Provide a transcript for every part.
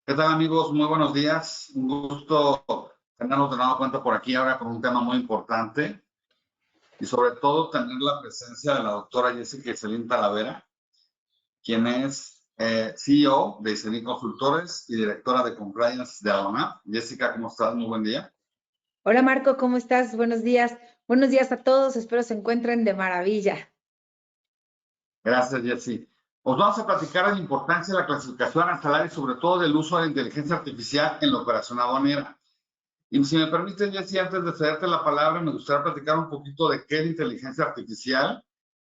¿Qué tal, amigos? Muy buenos días. Un gusto tenernos de nueva cuenta por aquí ahora con un tema muy importante y sobre todo tener la presencia de la doctora Jessica Iselín Talavera, quien es CEO de Iselín Consultores y directora de Compliance de Aduanap. Jessica, ¿cómo estás? Muy buen día. Hola Marco, ¿cómo estás? Buenos días. Buenos días a todos, espero se encuentren de maravilla. Gracias, Jessy. Os vamos a platicar de la importancia de la clasificación arancelaria y sobre todo del uso de la inteligencia artificial en la operación aduanera. Y si me permiten, Jessy, antes de cederte la palabra, me gustaría platicar un poquito de qué es la inteligencia artificial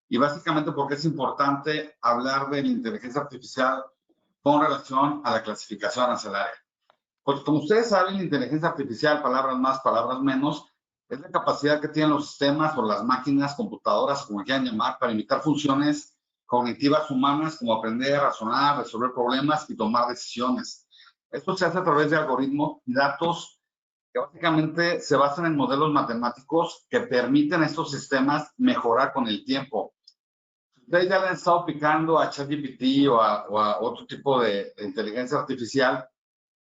y básicamente por qué es importante hablar de la inteligencia artificial con relación a la clasificación arancelaria. Pues como ustedes saben, la inteligencia artificial, palabras más, palabras menos, es la capacidad que tienen los sistemas o las máquinas, computadoras, como quieran llamar, para imitar funciones cognitivas humanas como aprender, razonar, resolver problemas y tomar decisiones. Esto se hace a través de algoritmos y datos que básicamente se basan en modelos matemáticos que permiten a estos sistemas mejorar con el tiempo. Ustedes ya le han estado picando a ChatGPT o a otro tipo de inteligencia artificial,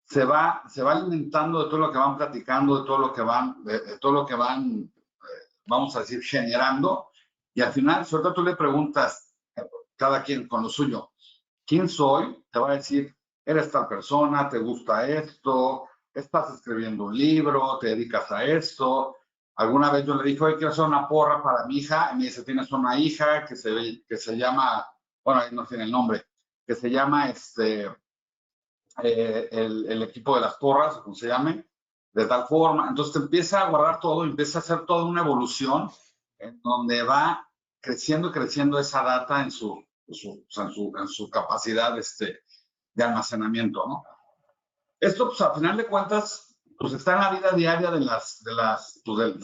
se va alimentando de todo lo que van platicando, de todo lo que van, vamos a decir, generando, y al final, sobre todo tú le preguntas, cada quien con lo suyo, ¿quién soy? Te va a decir, eres tal persona, te gusta esto, estás escribiendo un libro, te dedicas a esto. Alguna vez yo le dije, oye, quiero hacer una porra para mi hija, y me dice, tienes una hija que se llama, bueno, ahí no tiene el nombre, que se llama el equipo de las porras, como se llame, de tal forma. Entonces te empieza a guardar todo, empieza a hacer toda una evolución en donde va creciendo y creciendo esa data en su capacidad de almacenamiento, ¿no? Esto, pues, a final de cuentas, pues está en la vida diaria del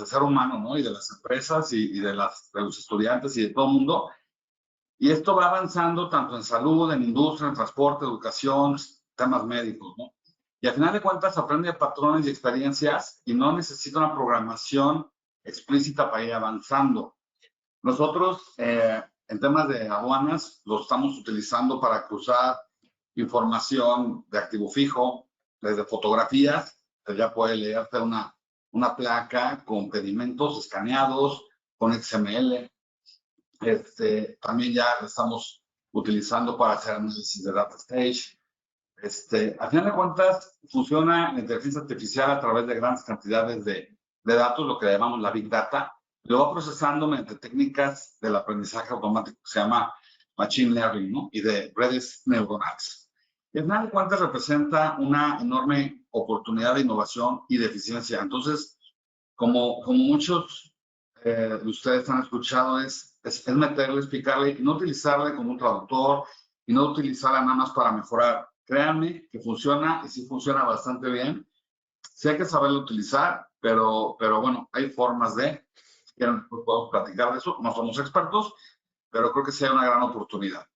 ser humano, ¿no? Y de las empresas y de los estudiantes y de todo el mundo. Y esto va avanzando tanto en salud, en industria, en transporte, educación, temas médicos, ¿no? Y al final de cuentas aprende patrones y experiencias y no necesita una programación explícita para ir avanzando. Nosotros, en temas de aduanas, lo estamos utilizando para cruzar información de activo fijo, desde fotografías, que ya puede leerte una placa con pedimentos escaneados, con XML. También ya lo estamos utilizando para hacer análisis de data stage. Al final de cuentas, funciona la inteligencia artificial a través de grandes cantidades de datos, lo que llamamos la Big Data. Lo va procesando mediante técnicas del aprendizaje automático que se llama Machine Learning, ¿no? Y de redes neuronales. Y al final de cuentas representa una enorme oportunidad de innovación y de eficiencia. Entonces, como muchos de ustedes han escuchado, es meterle, explicarle y no utilizarle como un traductor y no utilizarla nada más para mejorar. Créanme que funciona y sí funciona bastante bien. Sí hay que saberlo utilizar, pero bueno, hay formas de, si quieren, pues podemos platicar de eso. No somos expertos, pero creo que sí hay una gran oportunidad.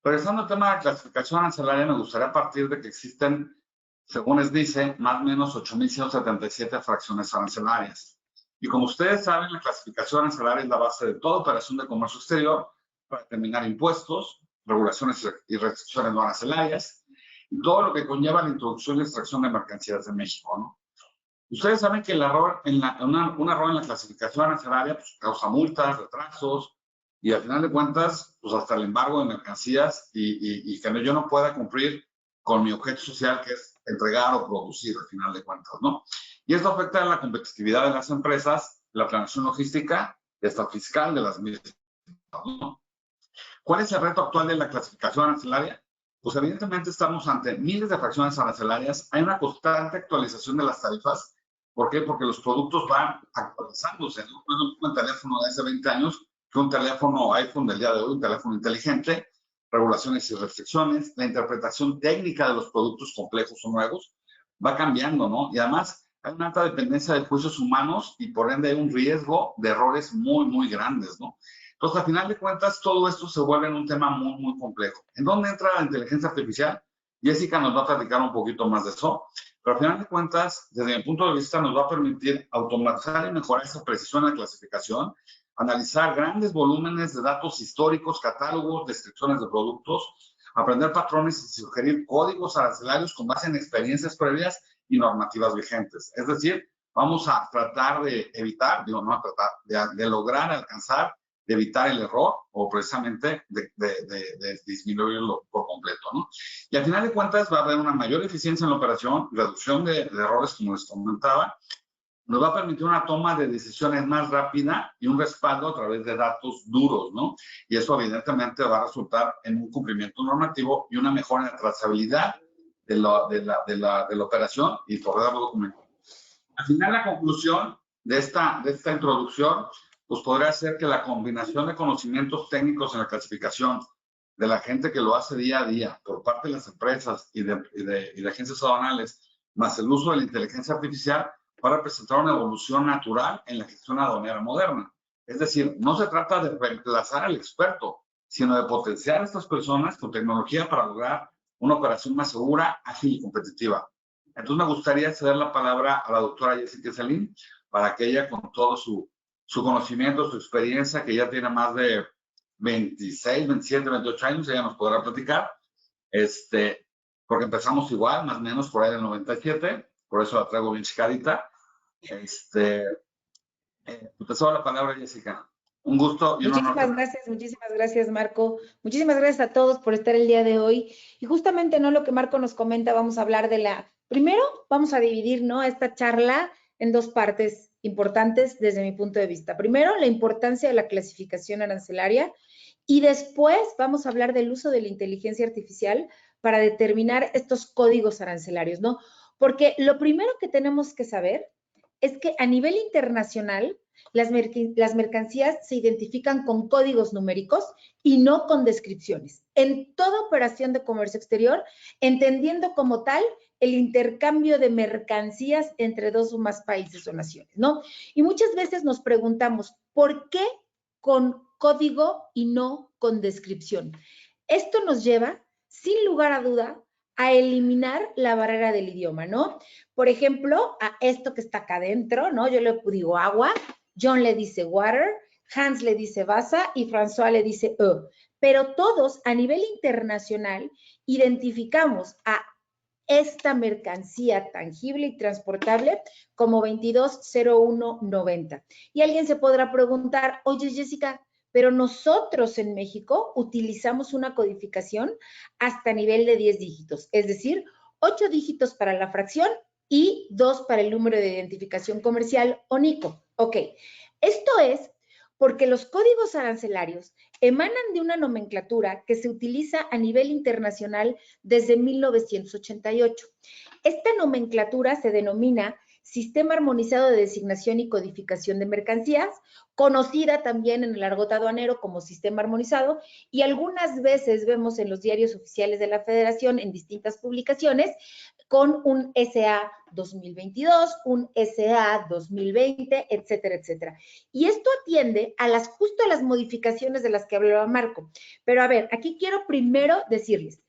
Regresando al tema de clasificación arancelaria, me gustaría partir de que existen, según les dice, más o menos 8.177 fracciones arancelarias. Y como ustedes saben, la clasificación arancelaria es la base de toda operación de comercio exterior para determinar impuestos, regulaciones y restricciones no arancelarias y todo lo que conlleva la introducción y extracción de mercancías de México, ¿no? Ustedes saben que el error un error en la clasificación arancelaria pues, causa multas, retrasos y al final de cuentas, pues hasta el embargo de mercancías y que yo no pueda cumplir con mi objeto social que es entregar o producir al final de cuentas, ¿no? Y esto afecta a la competitividad de las empresas, la planeación logística y hasta fiscal de las mismas, ¿no? ¿Cuál es el reto actual de la clasificación arancelaria? Pues evidentemente estamos ante miles de fracciones arancelarias, hay una constante actualización de las tarifas. ¿Por qué? Porque los productos van actualizándose. No es lo mismo un teléfono de hace 20 años que un teléfono iPhone del día de hoy, un teléfono inteligente, regulaciones y restricciones, la interpretación técnica de los productos complejos o nuevos va cambiando, ¿no? Y además hay una alta dependencia de juicios humanos y por ende hay un riesgo de errores muy, muy grandes, ¿no? Entonces, al final de cuentas, todo esto se vuelve en un tema muy, muy complejo. ¿En dónde entra la inteligencia artificial? Jessica nos va a platicar un poquito más de eso, pero al final de cuentas, desde mi punto de vista, nos va a permitir automatizar y mejorar esa precisión en la clasificación, analizar grandes volúmenes de datos históricos, catálogos, descripciones de productos, aprender patrones y sugerir códigos arancelarios con base en experiencias previas y normativas vigentes. Es decir, vamos a tratar de evitar, digo, no a tratar, de lograr alcanzar, de evitar el error o precisamente de disminuirlo por completo, ¿no? Y al final de cuentas va a haber una mayor eficiencia en la operación, reducción de errores, como les comentaba, nos va a permitir una toma de decisiones más rápida y un respaldo a través de datos duros, ¿no? Y eso evidentemente va a resultar en un cumplimiento normativo y una mejora en la trazabilidad de la operación y correr los documentos. Al final, la conclusión de esta introducción, pues podría ser que la combinación de conocimientos técnicos en la clasificación de la gente que lo hace día a día por parte de las empresas y de agencias aduanales, más el uso de la inteligencia artificial, va a representar una evolución natural en la gestión aduanera moderna. Es decir, no se trata de reemplazar al experto, sino de potenciar a estas personas con tecnología para lograr una operación más segura, ágil y competitiva. Entonces me gustaría ceder la palabra a la doctora Jessica Salín para que ella, con todo su conocimiento, su experiencia, que ya tiene más de 26, 27, 28 años, ella nos podrá platicar, porque empezamos igual, más o menos por ahí del 97, por eso la traigo bien chicadita. Te cedo la palabra, Jessica. Un gusto y un honor. Muchísimas gracias, Marco. Muchísimas gracias a todos por estar el día de hoy. Y justamente, ¿no? Lo que Marco nos comenta, vamos a hablar primero vamos a dividir, ¿no? Esta charla en dos partes importantes desde mi punto de vista. Primero, la importancia de la clasificación arancelaria y después vamos a hablar del uso de la inteligencia artificial para determinar estos códigos arancelarios, ¿no? Porque lo primero que tenemos que saber es que a nivel internacional las mercancías se identifican con códigos numéricos y no con descripciones. En toda operación de comercio exterior, entendiendo como tal el intercambio de mercancías entre dos o más países o naciones, ¿no? Y muchas veces nos preguntamos, ¿por qué con código y no con descripción? Esto nos lleva, sin lugar a duda, a eliminar la barrera del idioma, ¿no? Por ejemplo, a esto que está acá adentro, ¿no? Yo le digo agua, John le dice water, Hans le dice Vasa y François le dice pero todos a nivel internacional identificamos a esta mercancía tangible y transportable como 220190. Y alguien se podrá preguntar, oye Jessica, pero nosotros en México utilizamos una codificación hasta nivel de 10 dígitos, es decir, 8 dígitos para la fracción y 2 para el número de identificación comercial o NICO. Ok, esto es porque los códigos arancelarios emanan de una nomenclatura que se utiliza a nivel internacional desde 1988. Esta nomenclatura se denomina Sistema Armonizado de Designación y Codificación de Mercancías, conocida también en el argot aduanero como Sistema Armonizado, y algunas veces vemos en los diarios oficiales de la Federación, en distintas publicaciones, con un SA 2022, un SA 2020, etcétera, etcétera. Y esto atiende a justo a las modificaciones de las que hablaba Marco. Pero a ver, aquí quiero primero decirles,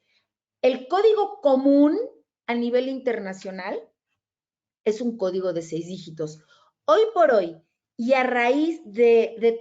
el código común a nivel internacional es un código de 6 dígitos. Hoy por hoy, y a raíz de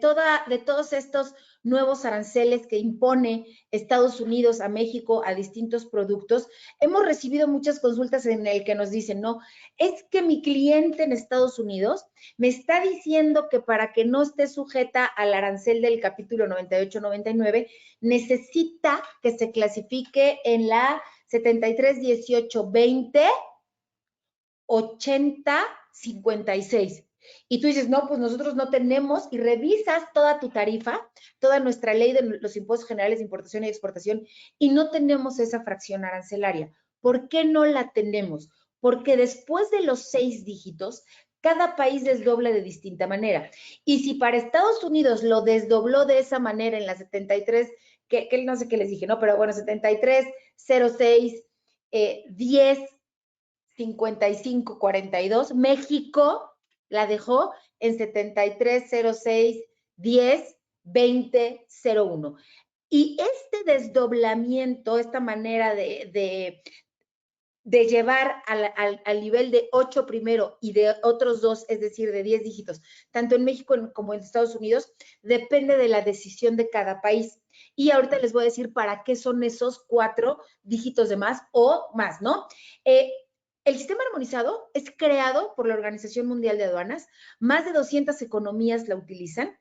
todos estos nuevos aranceles que impone Estados Unidos a México a distintos productos, hemos recibido muchas consultas en el que nos dicen, no, es que mi cliente en Estados Unidos me está diciendo que para que no esté sujeta al arancel del capítulo 98-99, necesita que se clasifique en la 73-18-20 80-56. Y tú dices, no, pues nosotros no tenemos, y revisas toda tu tarifa, toda nuestra ley de los impuestos generales de importación y exportación, y no tenemos esa fracción arancelaria. ¿Por qué no la tenemos? Porque después de los 6 dígitos, cada país desdobla de distinta manera. Y si para Estados Unidos lo desdobló de esa manera en la 73, que no sé qué les dije, ¿no? Pero bueno, 73, 06, 10, 5542, México la dejó en 7306 10 2001. Y este desdoblamiento, esta manera de de llevar al nivel de 8 primero y de otros 2, es decir, de 10 dígitos, tanto en México como en Estados Unidos, depende de la decisión de cada país. Y ahorita les voy a decir para qué son esos 4 dígitos de más o más, ¿no? El sistema armonizado es creado por la Organización Mundial de Aduanas. Más de 200 economías la utilizan.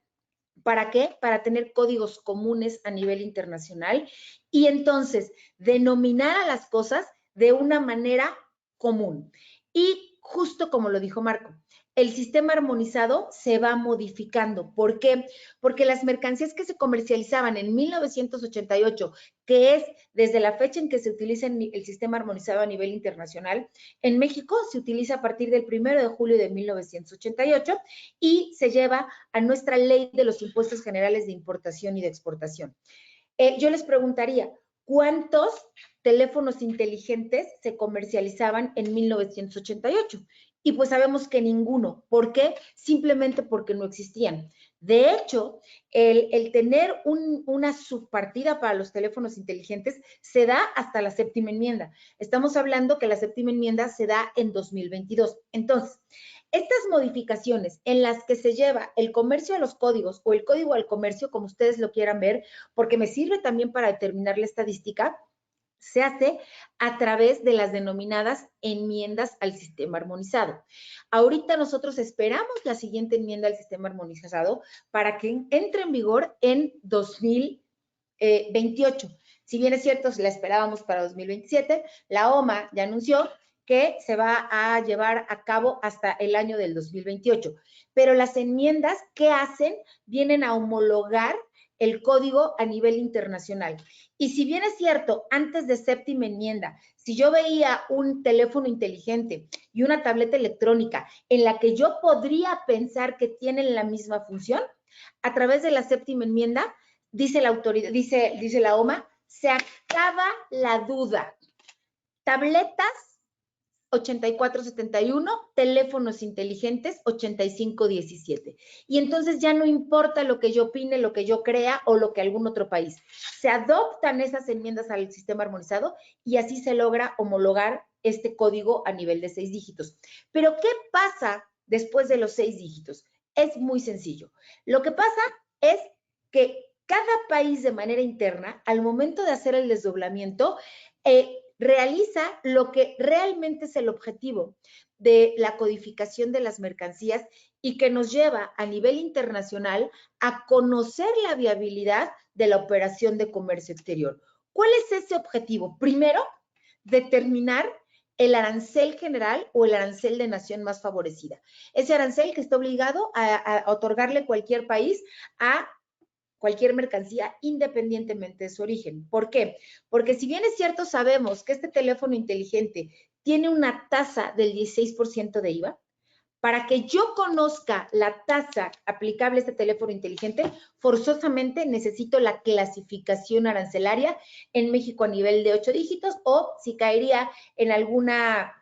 ¿Para qué? Para tener códigos comunes a nivel internacional y entonces denominar a las cosas de una manera común. Y justo como lo dijo Marco, el sistema armonizado se va modificando. ¿Por qué? Porque las mercancías que se comercializaban en 1988, que es desde la fecha en que se utiliza el sistema armonizado a nivel internacional, en México se utiliza a partir del 1 de julio de 1988 y se lleva a nuestra ley de los impuestos generales de importación y de exportación. Yo les preguntaría, ¿cuántos teléfonos inteligentes se comercializaban en 1988? Y pues sabemos que ninguno. ¿Por qué? Simplemente porque no existían. De hecho, el tener una subpartida para los teléfonos inteligentes se da hasta la séptima enmienda. Estamos hablando que la séptima enmienda se da en 2022. Entonces, estas modificaciones en las que se lleva el comercio a los códigos o el código al comercio, como ustedes lo quieran ver, porque me sirve también para determinar la estadística, se hace a través de las denominadas enmiendas al sistema armonizado. Ahorita nosotros esperamos la siguiente enmienda al sistema armonizado para que entre en vigor en 2028. Si bien es cierto, la esperábamos para 2027, la OMA ya anunció que se va a llevar a cabo hasta el año del 2028. Pero las enmiendas, ¿qué hacen? Vienen a homologar el código a nivel internacional. Y si bien es cierto, antes de séptima enmienda, si yo veía un teléfono inteligente y una tableta electrónica en la que yo podría pensar que tienen la misma función, a través de la séptima enmienda, dice la autoridad, dice la OMA, se acaba la duda. Tabletas 8471, teléfonos inteligentes 8517. Y entonces ya no importa lo que yo opine, lo que yo crea o lo que algún otro país. Se adoptan esas enmiendas al sistema armonizado y así se logra homologar este código a nivel de 6 dígitos. Pero ¿qué pasa después de los 6 dígitos? Es muy sencillo. Lo que pasa es que cada país de manera interna, al momento de hacer el desdoblamiento, realiza lo que realmente es el objetivo de la codificación de las mercancías y que nos lleva a nivel internacional a conocer la viabilidad de la operación de comercio exterior. ¿Cuál es ese objetivo? Primero, determinar el arancel general o el arancel de nación más favorecida. Ese arancel que está obligado a otorgarle cualquier país a cualquier mercancía independientemente de su origen. ¿Por qué? Porque si bien es cierto, sabemos que este teléfono inteligente tiene una tasa del 16% de IVA, para que yo conozca la tasa aplicable a este teléfono inteligente, forzosamente necesito la clasificación arancelaria en México a nivel de 8 dígitos o si caería en alguna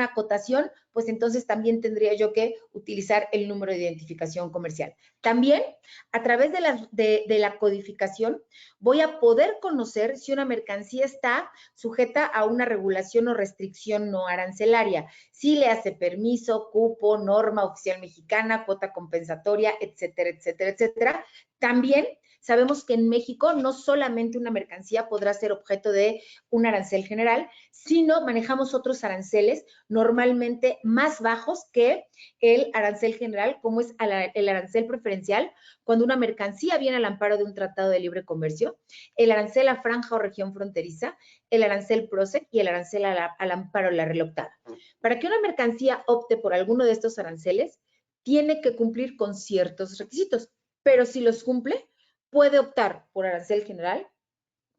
acotación, pues entonces también tendría yo que utilizar el número de identificación comercial. También, a través de la codificación, voy a poder conocer si una mercancía está sujeta a una regulación o restricción no arancelaria, si le hace permiso, cupo, norma oficial mexicana, cuota compensatoria, etcétera, etcétera, etcétera. También sabemos que en México no solamente una mercancía podrá ser objeto de un arancel general, sino manejamos otros aranceles normalmente más bajos que el arancel general, como es el arancel preferencial, cuando una mercancía viene al amparo de un tratado de libre comercio, el arancel a franja o región fronteriza, el arancel PROSEC y el arancel al amparo de la regla octava. Para que una mercancía opte por alguno de estos aranceles, tiene que cumplir con ciertos requisitos, pero si los cumple, puede optar por arancel general,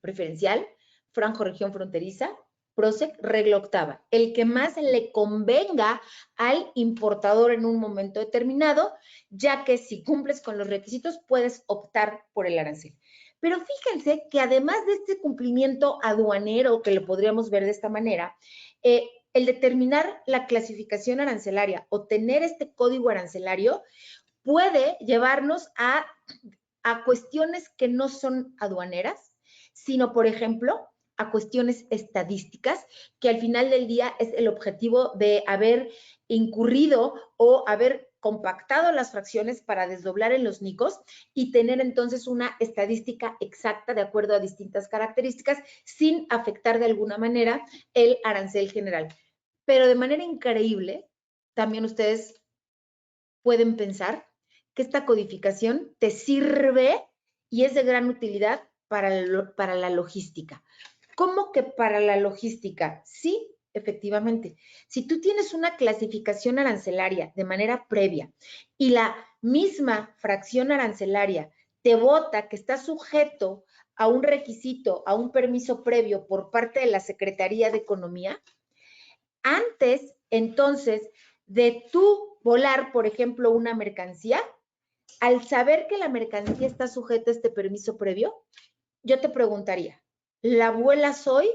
preferencial, franja o región fronteriza, PROSEC, regla octava, el que más le convenga al importador en un momento determinado, ya que si cumples con los requisitos, puedes optar por el arancel. Pero fíjense que además de este cumplimiento aduanero, que lo podríamos ver de esta manera, el determinar la clasificación arancelaria o tener este código arancelario puede llevarnos a cuestiones que no son aduaneras, sino, por ejemplo, a cuestiones estadísticas, que al final del día es el objetivo de haber incurrido o haber compactado las fracciones para desdoblar en los nicos y tener entonces una estadística exacta de acuerdo a distintas características sin afectar de alguna manera el arancel general. Pero de manera increíble, también ustedes pueden pensar que esta codificación te sirve y es de gran utilidad para la logística. ¿Cómo que para la logística? Sí, efectivamente. Si tú tienes una clasificación arancelaria de manera previa y la misma fracción arancelaria te vota que está sujeto a un requisito, a un permiso previo por parte de la Secretaría de Economía, antes, entonces, de tú volar, por ejemplo, una mercancía, al saber que la mercancía está sujeta a este permiso previo, yo te preguntaría, ¿la vuelas hoy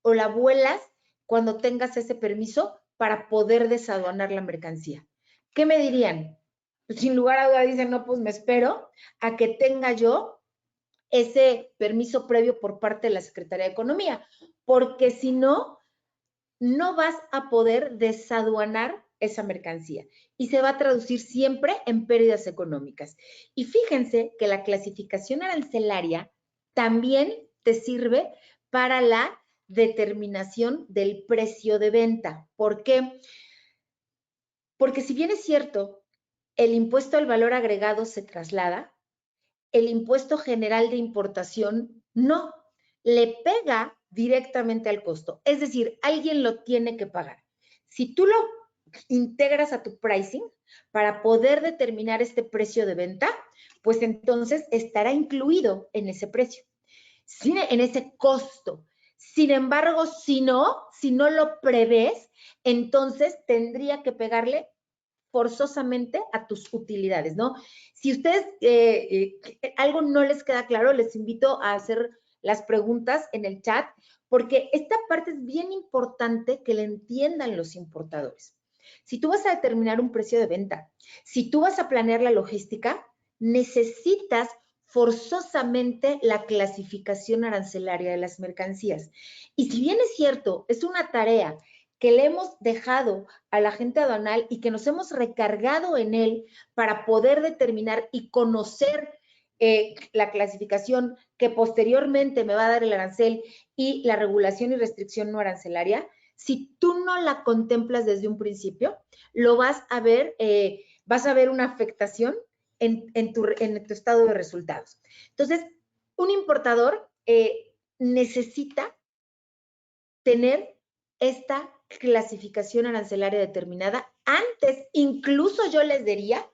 o la vuelas cuando tengas ese permiso para poder desaduanar la mercancía? ¿Qué me dirían? Pues sin lugar a duda dicen, no, pues me espero a que tenga yo ese permiso previo por parte de la Secretaría de Economía, porque si no, no vas a poder desaduanar esa mercancía y se va a traducir siempre en pérdidas económicas. Y fíjense que la clasificación arancelaria también te sirve para la determinación del precio de venta. ¿Por qué? Porque si bien es cierto, el impuesto al valor agregado se traslada, el impuesto general de importación no, le pega directamente al costo. Es decir, alguien lo tiene que pagar. Si tú lo integras a tu pricing para poder determinar este precio de venta, pues entonces estará incluido en ese precio, en ese costo. Sin embargo, si no lo prevés, entonces tendría que pegarle forzosamente a tus utilidades, ¿no? Si ustedes algo no les queda claro, les invito a hacer las preguntas en el chat, porque esta parte es bien importante que le entiendan los importadores. Si tú vas a determinar un precio de venta, si tú vas a planear la logística, necesitas forzosamente la clasificación arancelaria de las mercancías. Y si bien es cierto, es una tarea que le hemos dejado al agente aduanal y que nos hemos recargado en él para poder determinar y conocer la clasificación que posteriormente me va a dar el arancel y la regulación y restricción no arancelaria, si tú no la contemplas desde un principio, lo vas a ver una afectación en tu estado de resultados. Entonces, un importador necesita tener esta clasificación arancelaria determinada antes, incluso yo les diría,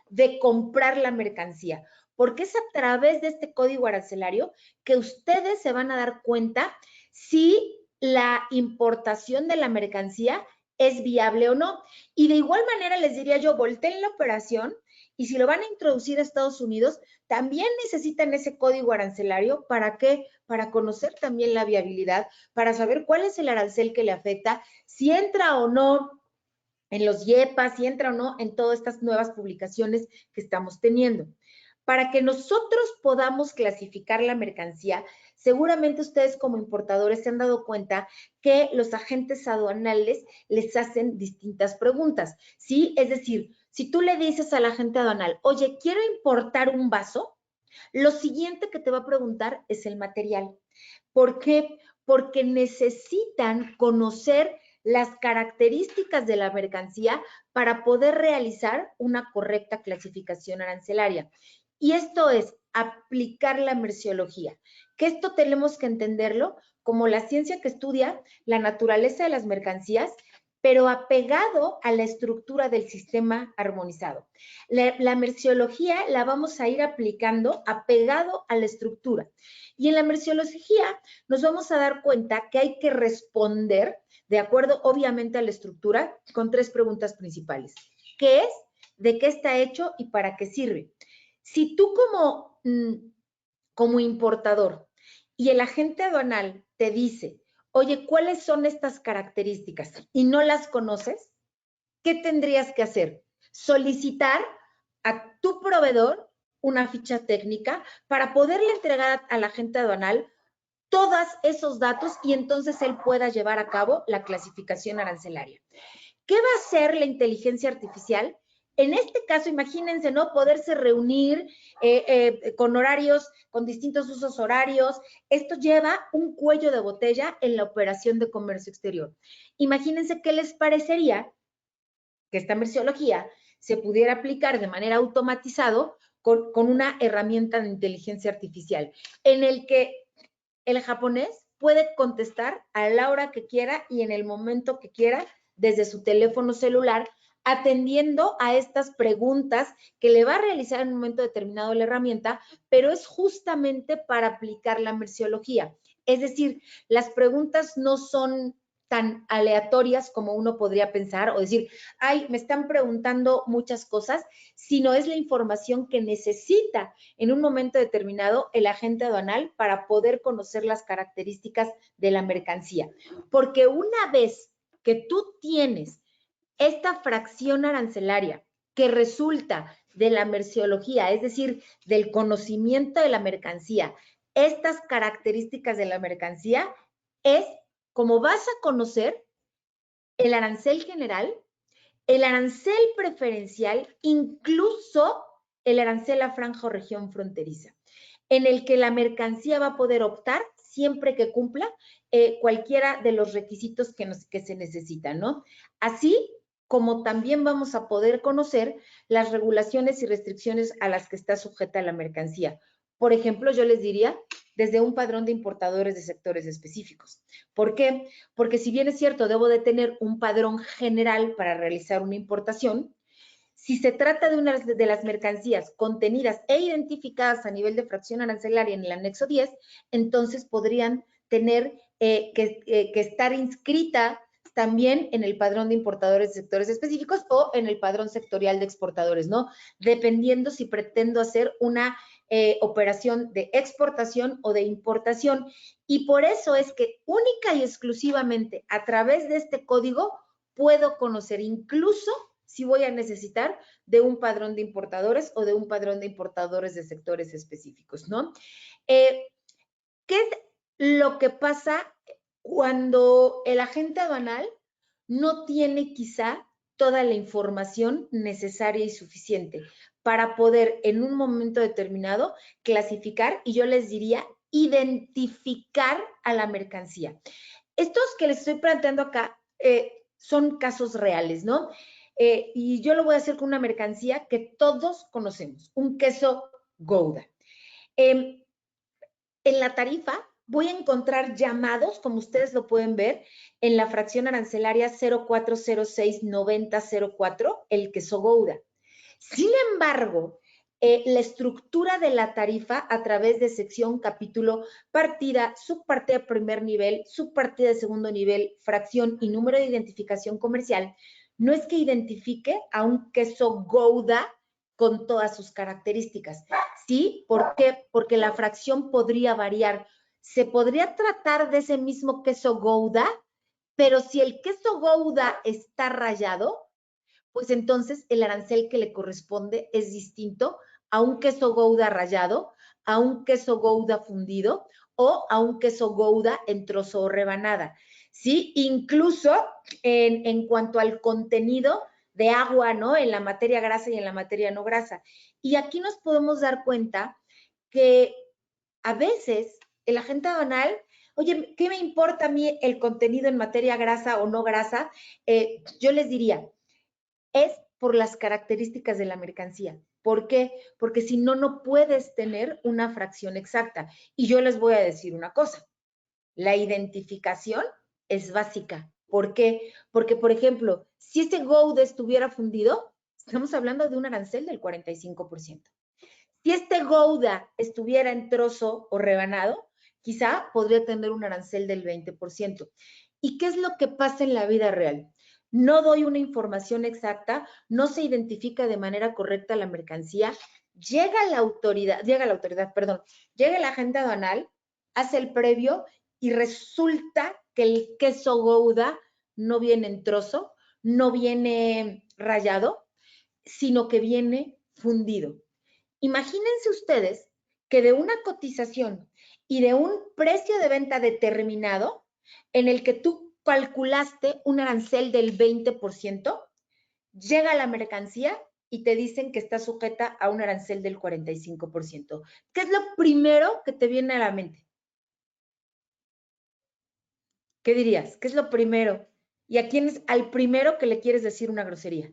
de comprar la mercancía, porque es a través de este código arancelario que ustedes se van a dar cuenta si la importación de la mercancía es viable o no. Y de igual manera les diría yo, volteen la operación y si lo van a introducir a Estados Unidos, también necesitan ese código arancelario. ¿Para qué? Para conocer también la viabilidad, para saber cuál es el arancel que le afecta, si entra o no en los IEPA, si entra o no en todas estas nuevas publicaciones que estamos teniendo. Para que nosotros podamos clasificar la mercancía, seguramente ustedes como importadores se han dado cuenta que los agentes aduanales les hacen distintas preguntas, ¿sí? Es decir, si tú le dices al agente aduanal, oye, quiero importar un vaso, lo siguiente que te va a preguntar es el material. ¿Por qué? Porque necesitan conocer las características de la mercancía para poder realizar una correcta clasificación arancelaria. Y esto es aplicar la merciología, que esto tenemos que entenderlo como la ciencia que estudia la naturaleza de las mercancías, pero apegado a la estructura del sistema armonizado. La merciología la vamos a ir aplicando apegado a la estructura. Y en la merciología nos vamos a dar cuenta que hay que responder, de acuerdo obviamente a la estructura, con 3 preguntas principales. ¿Qué es? ¿De qué está hecho? ¿Y para qué sirve? Si tú como importador y el agente aduanal te dice, oye, ¿cuáles son estas características? Y no las conoces, ¿qué tendrías que hacer? Solicitar a tu proveedor una ficha técnica para poderle entregar al agente aduanal todos esos datos y entonces él pueda llevar a cabo la clasificación arancelaria. ¿Qué va a hacer la inteligencia artificial? En este caso, imagínense, ¿no? Poderse reunir con horarios, con distintos usos horarios. Esto lleva un cuello de botella en la operación de comercio exterior. Imagínense qué les parecería que esta merciología se pudiera aplicar de manera automatizado con una herramienta de inteligencia artificial, en el que el japonés puede contestar a la hora que quiera y en el momento que quiera desde su teléfono celular, atendiendo a estas preguntas que le va a realizar en un momento determinado la herramienta, pero es justamente para aplicar la merciología. Es decir, las preguntas no son tan aleatorias como uno podría pensar o decir, ay, me están preguntando muchas cosas, sino es la información que necesita en un momento determinado el agente aduanal para poder conocer las características de la mercancía. Porque una vez que tú tienes esta fracción arancelaria que resulta de la merciología, es decir, del conocimiento de la mercancía, estas características de la mercancía, es como vas a conocer el arancel general, el arancel preferencial, incluso el arancel a franja o región fronteriza, en el que la mercancía va a poder optar siempre que cumpla cualquiera de los requisitos que se necesitan, ¿no? Así como también vamos a poder conocer las regulaciones y restricciones a las que está sujeta la mercancía. Por ejemplo, yo les diría desde un padrón de importadores de sectores específicos. ¿Por qué? Porque si bien es cierto, debo de tener un padrón general para realizar una importación, si se trata de una de las mercancías contenidas e identificadas a nivel de fracción arancelaria en el anexo 10, entonces podrían tener que estar inscrita también en el padrón de importadores de sectores específicos o en el padrón sectorial de exportadores, ¿no? Dependiendo si pretendo hacer una operación de exportación o de importación. Y por eso es que única y exclusivamente a través de este código puedo conocer incluso si voy a necesitar de un padrón de importadores o de un padrón de importadores de sectores específicos, ¿no? ¿Qué es lo que pasa cuando el agente aduanal no tiene quizá toda la información necesaria y suficiente para poder en un momento determinado clasificar y yo les diría identificar a la mercancía? Estos que les estoy planteando acá son casos reales, ¿no? Y yo lo voy a hacer con una mercancía que todos conocemos, un queso Gouda. En la tarifa voy a encontrar llamados, como ustedes lo pueden ver, en la fracción arancelaria 04069004, el queso Gouda. Sin embargo, la estructura de la tarifa a través de sección, capítulo, partida, subpartida primer nivel, subpartida de segundo nivel, fracción y número de identificación comercial, no es que identifique a un queso Gouda con todas sus características. ¿Sí? ¿Por qué? Porque la fracción podría variar. Se podría tratar de ese mismo queso Gouda, pero si el queso Gouda está rayado, pues entonces el arancel que le corresponde es distinto a un queso Gouda rallado, a un queso Gouda fundido o a un queso Gouda en trozo o rebanada. ¿Sí? Incluso en cuanto al contenido de agua, ¿no? En la materia grasa y en la materia no grasa. Y aquí nos podemos dar cuenta que a veces el agente aduanal, oye, ¿qué me importa a mí el contenido en materia grasa o no grasa? Yo les diría, es por las características de la mercancía. ¿Por qué? Porque si no, no puedes tener una fracción exacta. Y yo les voy a decir una cosa, la identificación es básica. ¿Por qué? Porque, por ejemplo, si este Gouda estuviera fundido, estamos hablando de un arancel del 45%. Si este Gouda estuviera en trozo o rebanado, quizá podría tener un arancel del 20%. ¿Y qué es lo que pasa en la vida real? No doy una información exacta, no se identifica de manera correcta la mercancía, llega el agente aduanal, hace el previo y resulta que el queso Gouda no viene en trozo, no viene rallado, sino que viene fundido. Imagínense ustedes que de una cotización y de un precio de venta determinado en el que tú calculaste un arancel del 20%, llega la mercancía y te dicen que está sujeta a un arancel del 45%. ¿Qué es lo primero que te viene a la mente? ¿Qué dirías? ¿Qué es lo primero? ¿Y a quién es al primero que le quieres decir una grosería?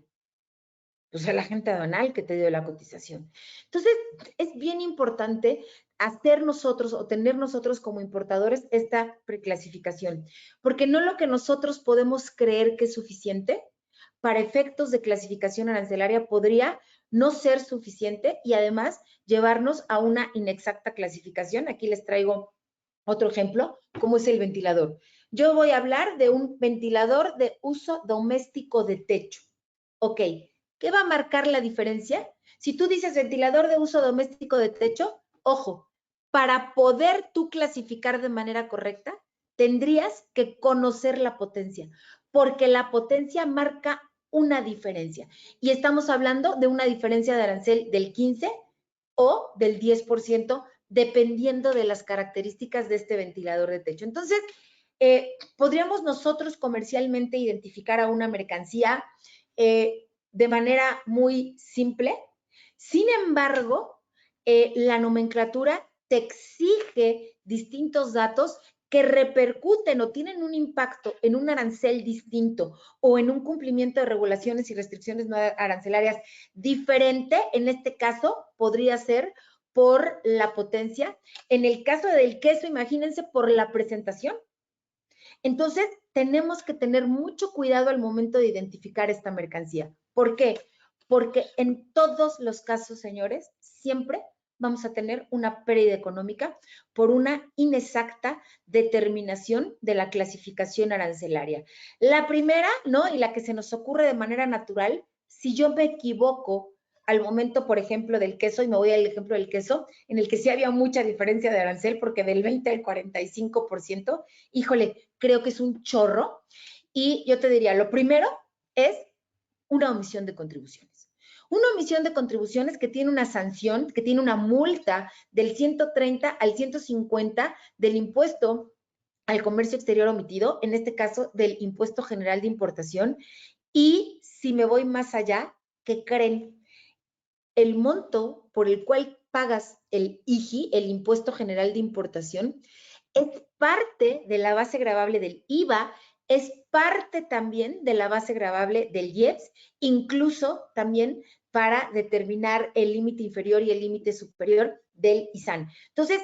Pues a la agente aduanal que te dio la cotización. Entonces, es bien importante hacer nosotros o tener nosotros como importadores esta preclasificación, porque no lo que nosotros podemos creer que es suficiente para efectos de clasificación arancelaria podría no ser suficiente y además llevarnos a una inexacta clasificación. Aquí les traigo otro ejemplo, como es el ventilador. Yo voy a hablar de un ventilador de uso doméstico de techo. Ok, ¿qué va a marcar la diferencia? Si tú dices ventilador de uso doméstico de techo, ojo, para poder tú clasificar de manera correcta, tendrías que conocer la potencia, porque la potencia marca una diferencia. Y estamos hablando de una diferencia de arancel del 15 o del 10%, dependiendo de las características de este ventilador de techo. Entonces, podríamos nosotros comercialmente identificar a una mercancía de manera muy simple. Sin embargo, la nomenclatura te exige distintos datos que repercuten o tienen un impacto en un arancel distinto o en un cumplimiento de regulaciones y restricciones no arancelarias diferente. En este caso, podría ser por la potencia. En el caso del queso, imagínense por la presentación. Entonces, tenemos que tener mucho cuidado al momento de identificar esta mercancía. ¿Por qué? Porque en todos los casos, señores, siempre vamos a tener una pérdida económica por una inexacta determinación de la clasificación arancelaria. La primera, ¿no? Y la que se nos ocurre de manera natural, si yo me equivoco al momento, por ejemplo, del queso, y me voy al ejemplo del queso, en el que sí había mucha diferencia de arancel, porque del 20 al 45%, híjole, creo que es un chorro. Y yo te diría, lo primero es una omisión de contribuciones. Una omisión de contribuciones que tiene una sanción, que tiene una multa del 130 al 150 del impuesto al comercio exterior omitido, en este caso del impuesto general de importación. Y si me voy más allá, ¿qué creen? El monto por el cual pagas el IGI, el impuesto general de importación, es parte de la base gravable del IVA, es parte también de la base gravable del IEPS, incluso también para determinar el límite inferior y el límite superior del ISAN. Entonces,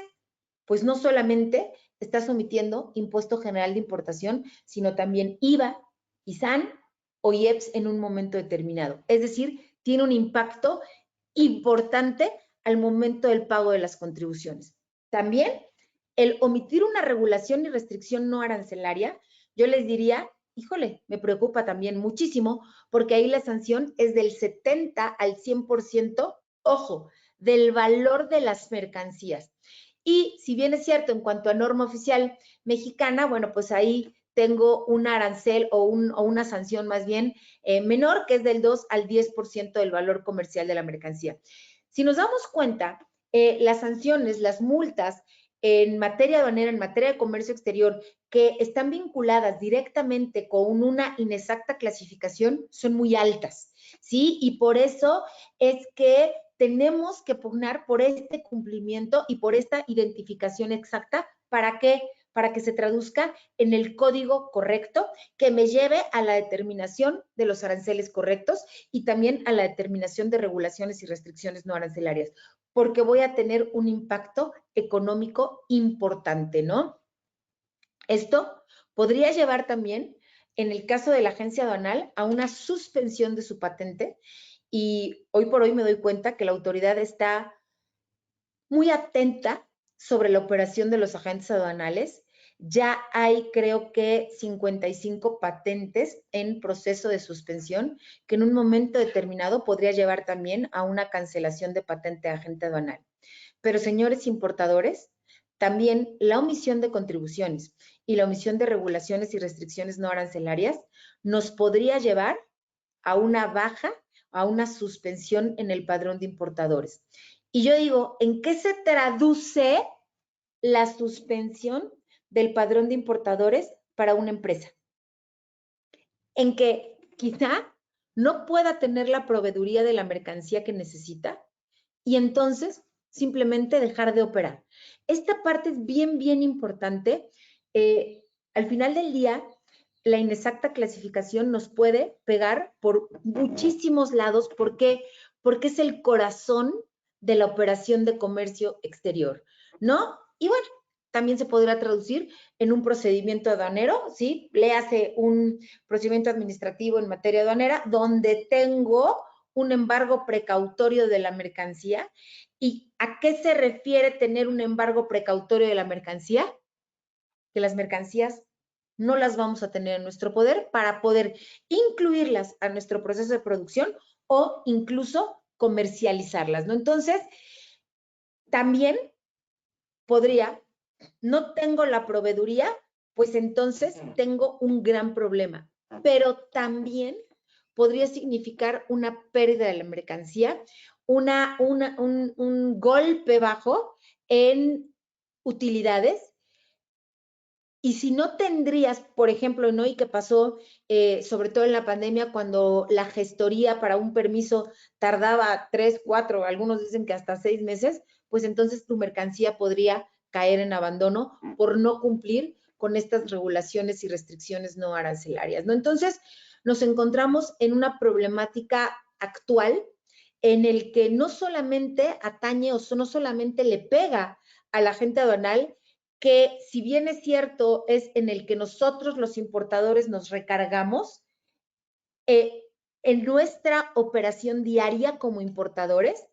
pues no solamente estás omitiendo impuesto general de importación, sino también IVA, ISAN o IEPS en un momento determinado. Es decir, tiene un impacto importante al momento del pago de las contribuciones. También el omitir una regulación y restricción no arancelaria, yo les diría, híjole, me preocupa también muchísimo, porque ahí la sanción es del 70 al 100%, ojo, del valor de las mercancías. Y si bien es cierto, en cuanto a norma oficial mexicana, bueno, pues ahí tengo un arancel o una sanción más bien menor, que es del 2 al 10% del valor comercial de la mercancía. Si nos damos cuenta, las sanciones, las multas en materia aduanera, en materia de comercio exterior, que están vinculadas directamente con una inexacta clasificación, son muy altas, ¿sí? Y por eso es que tenemos que pugnar por este cumplimiento y por esta identificación exacta. ¿Para qué? Para que se traduzca en el código correcto que me lleve a la determinación de los aranceles correctos y también a la determinación de regulaciones y restricciones no arancelarias, porque voy a tener un impacto económico importante, ¿no? Esto podría llevar también, en el caso de la agencia aduanal, a una suspensión de su patente y hoy por hoy me doy cuenta que la autoridad está muy atenta sobre la operación de los agentes aduanales. Ya hay, creo que, 55 patentes en proceso de suspensión, que en un momento determinado podría llevar también a una cancelación de patente de agente aduanal. Pero, señores importadores, también la omisión de contribuciones y la omisión de regulaciones y restricciones no arancelarias nos podría llevar a una baja, a una suspensión en el padrón de importadores. Y yo digo, ¿en qué se traduce la suspensión del padrón de importadores para una empresa? En que quizá no pueda tener la proveeduría de la mercancía que necesita y entonces simplemente dejar de operar. Esta parte es bien, bien importante. Al final del día, la inexacta clasificación nos puede pegar por muchísimos lados. ¿Por qué? Porque es el corazón de la operación de comercio exterior, ¿no? Y bueno, también se podrá traducir en un procedimiento aduanero, ¿sí? Léase un procedimiento administrativo en materia aduanera donde tengo un embargo precautorio de la mercancía. ¿Y a qué se refiere tener un embargo precautorio de la mercancía? Que las mercancías no las vamos a tener en nuestro poder para poder incluirlas a nuestro proceso de producción o incluso comercializarlas, ¿no? Entonces, también podría, no tengo la proveeduría, pues entonces tengo un gran problema, pero también podría significar una pérdida de la mercancía, un golpe bajo en utilidades. Y si no tendrías, por ejemplo, ¿no? Y que pasó, sobre todo en la pandemia, cuando la gestoría para un permiso tardaba 3, 4, algunos dicen que hasta 6 meses, pues entonces tu mercancía podría caer en abandono por no cumplir con estas regulaciones y restricciones no arancelarias, ¿no? Entonces, nos encontramos en una problemática actual en el que no solamente atañe o no solamente le pega al agente aduanal, que si bien es cierto, es en el que nosotros los importadores nos recargamos en nuestra operación diaria como importadores,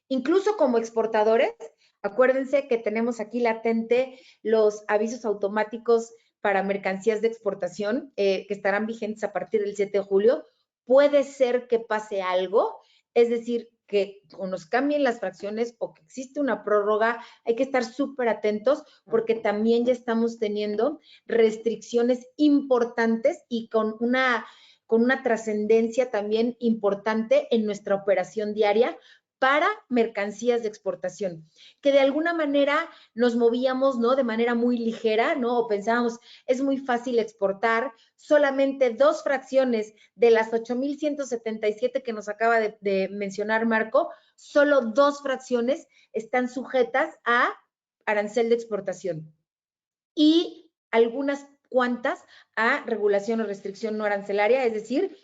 incluso como exportadores. Acuérdense que tenemos aquí latente los avisos automáticos para mercancías de exportación que estarán vigentes a partir del 7 de julio. Puede ser que pase algo, es decir, que o nos cambien las fracciones o que existe una prórroga. Hay que estar súper atentos porque también ya estamos teniendo restricciones importantes y con una trascendencia también importante en nuestra operación diaria para mercancías de exportación, que de alguna manera nos movíamos, ¿no? De manera muy ligera, ¿no? O pensábamos, es muy fácil exportar, solamente 2 fracciones de las 8,177 que nos acaba de mencionar Marco, solo 2 fracciones están sujetas a arancel de exportación. Y algunas cuantas a regulación o restricción no arancelaria, es decir,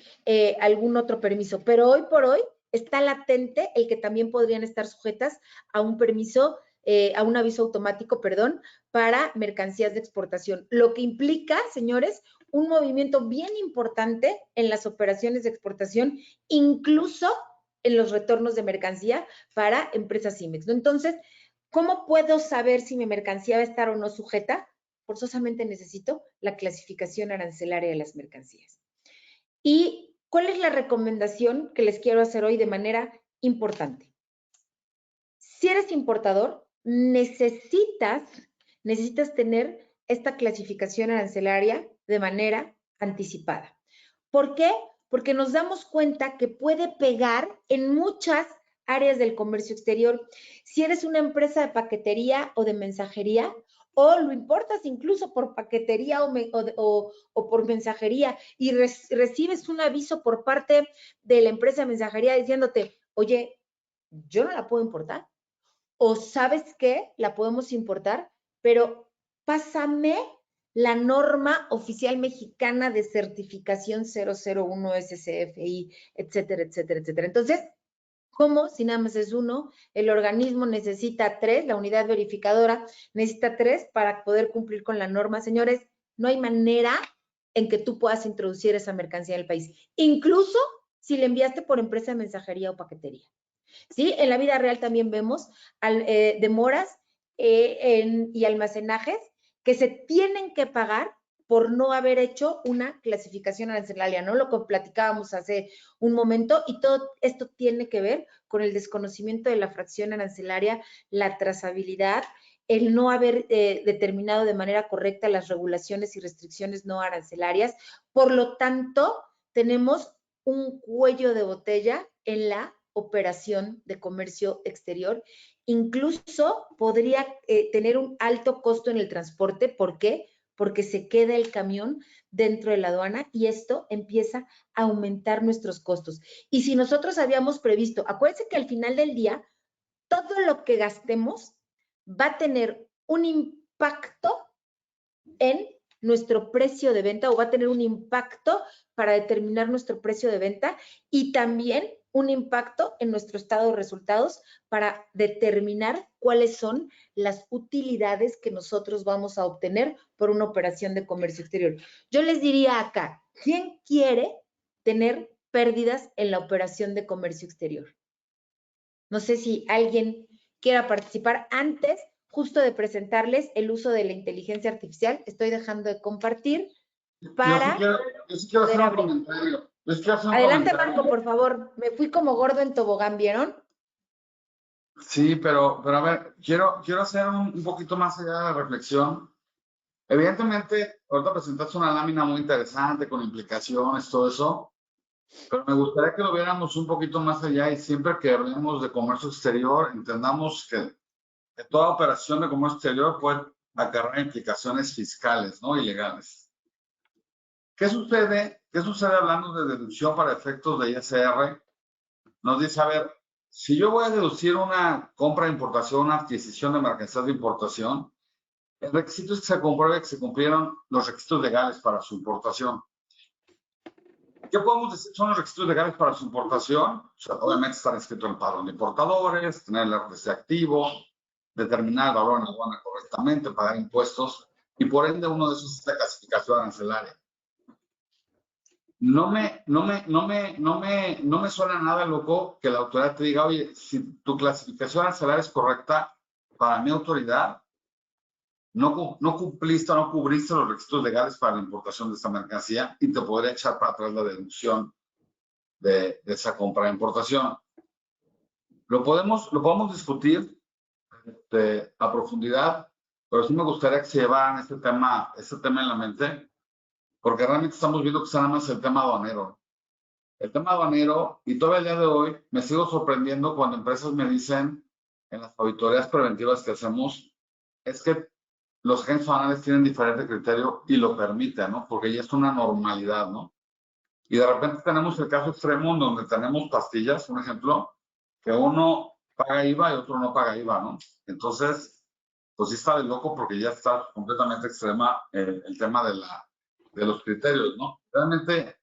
algún otro permiso. Pero hoy por hoy está latente el que también podrían estar sujetas a un permiso, a un aviso automático, perdón, para mercancías de exportación. Lo que implica, señores, un movimiento bien importante en las operaciones de exportación, incluso en los retornos de mercancía para empresas IMEX, ¿no? Entonces, ¿cómo puedo saber si mi mercancía va a estar o no sujeta? Forzosamente necesito la clasificación arancelaria de las mercancías. ¿Y cuál es la recomendación que les quiero hacer hoy de manera importante? Si eres importador, necesitas tener esta clasificación arancelaria de manera anticipada. ¿Por qué? Porque nos damos cuenta que puede pegar en muchas áreas del comercio exterior. Si eres una empresa de paquetería o de mensajería, o lo importas incluso por paquetería o por mensajería y recibes un aviso por parte de la empresa de mensajería diciéndote, oye, yo no la puedo importar. O sabes qué, la podemos importar, pero pásame la norma oficial mexicana de certificación 001 SCFI, etcétera, etcétera, etcétera. Entonces, ¿cómo? Si nada más es uno, el organismo necesita 3, la unidad verificadora necesita 3 para poder cumplir con la norma. Señores, no hay manera en que tú puedas introducir esa mercancía en el país, incluso si le enviaste por empresa de mensajería o paquetería. ¿Sí? En la vida real también vemos demoras y almacenajes que se tienen que pagar por no haber hecho una clasificación arancelaria, ¿no? Lo que platicábamos hace un momento, y todo esto tiene que ver con el desconocimiento de la fracción arancelaria, la trazabilidad, el no haber determinado de manera correcta las regulaciones y restricciones no arancelarias. Por lo tanto, tenemos un cuello de botella en la operación de comercio exterior. Incluso podría tener un alto costo en el transporte. ¿Por qué? Porque se queda el camión dentro de la aduana y esto empieza a aumentar nuestros costos. Y si nosotros habíamos previsto, acuérdense que al final del día, todo lo que gastemos va a tener un impacto en nuestro precio de venta o va a tener un impacto para determinar nuestro precio de venta y también un impacto en nuestro estado de resultados para determinar cuáles son las utilidades que nosotros vamos a obtener por una operación de comercio exterior. Yo les diría acá, ¿quién quiere tener pérdidas en la operación de comercio exterior? No sé si alguien quiera participar antes justo de presentarles el uso de la inteligencia artificial. Estoy dejando de compartir para yo sí quiero hacer un comentario. Adelante, Marco, por favor. Me fui como gordo en tobogán, ¿vieron? Sí, pero a ver, quiero hacer un poquito más allá de la reflexión. Evidentemente, ahorita presentaste una lámina muy interesante con implicaciones, todo eso, pero me gustaría que lo viéramos un poquito más allá y siempre que hablemos de comercio exterior, entendamos que toda operación de comercio exterior puede acarrear implicaciones fiscales, ¿no? Y legales. ¿Qué sucede? ¿Qué sucede hablando de deducción para efectos de ISR? Nos dice, a ver, si yo voy a deducir una compra de importación, una adquisición de mercancías de importación, el requisito es que se compruebe que se cumplieron los requisitos legales para su importación. ¿Qué podemos decir son los requisitos legales para su importación? O sea, obviamente estar inscrito en el padrón de importadores, tener el RTC activo, determinar el valor en la aduana correctamente, pagar impuestos, y por ende uno de esos es la clasificación arancelaria. No me suena nada loco que la autoridad te diga, oye, si tu clasificación arancelaria es correcta para mi autoridad, no cumpliste o no cubriste los requisitos legales para la importación de esta mercancía y te podría echar para atrás la deducción de esa compra de importación. Lo podemos discutir a profundidad, pero sí me gustaría que se llevaran este tema en la mente, porque realmente estamos viendo que es nada más el tema aduanero. El tema aduanero, y todavía el día de hoy me sigo sorprendiendo cuando empresas me dicen en las auditorías preventivas que hacemos, es que los agentes aduanales tienen diferente criterio y lo permiten, ¿no? Porque ya es una normalidad, ¿no? Y de repente tenemos el caso extremo en donde tenemos pastillas, un ejemplo, que uno paga IVA y otro no paga IVA, ¿no? Entonces, pues sí está de loco porque ya está completamente extrema el tema de los criterios, ¿no? Realmente,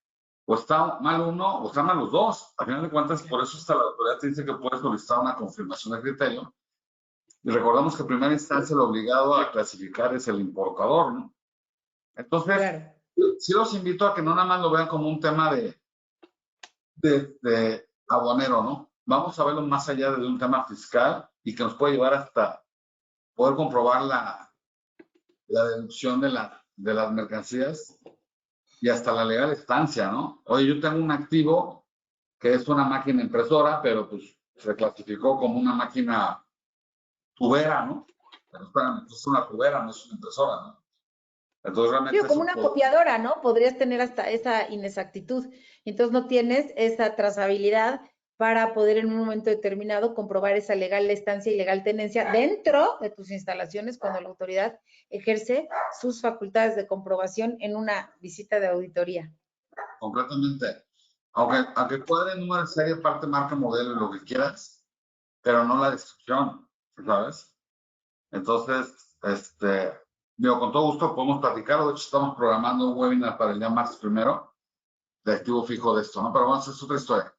o está mal uno o están mal los dos. A final de cuentas, por eso hasta la autoridad te dice que puedes solicitar una confirmación de criterio. Y recordamos que en primera instancia el obligado a clasificar es el importador, ¿no? Entonces, Claro. sí los invito a que no nada más lo vean como un tema de aduanero, ¿no? Vamos a verlo más allá de un tema fiscal y que nos puede llevar hasta poder comprobar la deducción de las mercancías y hasta la legal estancia, ¿no? Oye, yo tengo un activo que es una máquina impresora, pero pues se clasificó como una máquina tubera, ¿no? Pero espérame, es una tubera, no es una impresora, ¿no? Entonces realmente Digo, como una copiadora, ¿no? Podrías tener hasta esa inexactitud. Entonces no tienes esa trazabilidad para poder en un momento determinado comprobar esa legal estancia y legal tenencia dentro de tus instalaciones cuando la autoridad ejerce sus facultades de comprobación en una visita de auditoría. completamente. Aunque cuadre número de serie, parte, marca, modelo y lo que quieras, pero no la descripción, ¿sabes? Entonces, digo, con todo gusto podemos platicarlo. De hecho, estamos programando un webinar para el día martes 1 de activo fijo de esto, ¿no? Pero vamos a hacer otra historia.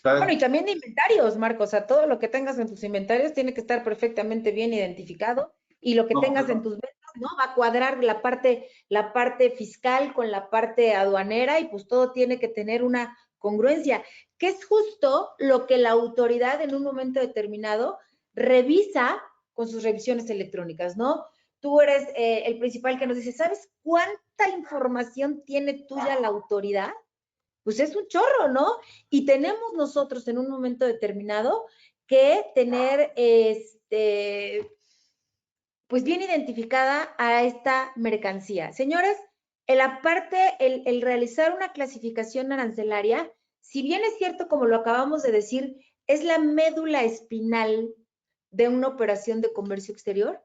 Bueno, y también de inventarios, Marcos. O sea, todo lo que tengas en tus inventarios tiene que estar perfectamente bien identificado y lo que tengas en tus ventas, ¿no? Va a cuadrar la parte fiscal con la parte aduanera y pues todo tiene que tener una congruencia, que es justo lo que la autoridad en un momento determinado revisa con sus revisiones electrónicas, ¿no? Tú eres el principal que nos dice, ¿sabes cuánta información tiene tuya la autoridad? Pues es un chorro, ¿no? Y tenemos nosotros en un momento determinado que tener, pues bien identificada a esta mercancía. Señores, el realizar una clasificación arancelaria si bien es cierto, como lo acabamos de decir, es la médula espinal de una operación de comercio exterior,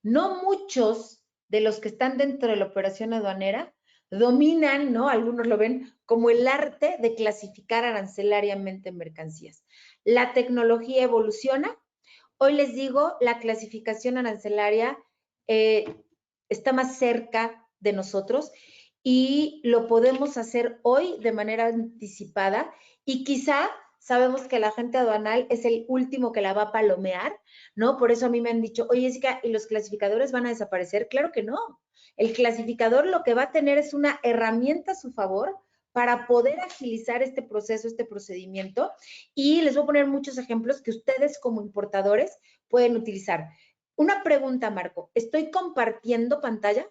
no muchos de los que están dentro de la operación aduanera dominan, ¿no? Algunos lo ven como el arte de clasificar arancelariamente mercancías. La tecnología evoluciona. Hoy les digo, la clasificación arancelaria está más cerca de nosotros y lo podemos hacer hoy de manera anticipada y quizá sabemos que la agente aduanal es el último que la va a palomear, ¿no? Por eso a mí me han dicho, oye, Jessica, ¿y los clasificadores van a desaparecer? Claro que no. El clasificador lo que va a tener es una herramienta a su favor para poder agilizar este proceso, este procedimiento. Y les voy a poner muchos ejemplos que ustedes como importadores pueden utilizar. Una pregunta, Marco. ¿Estoy compartiendo pantalla?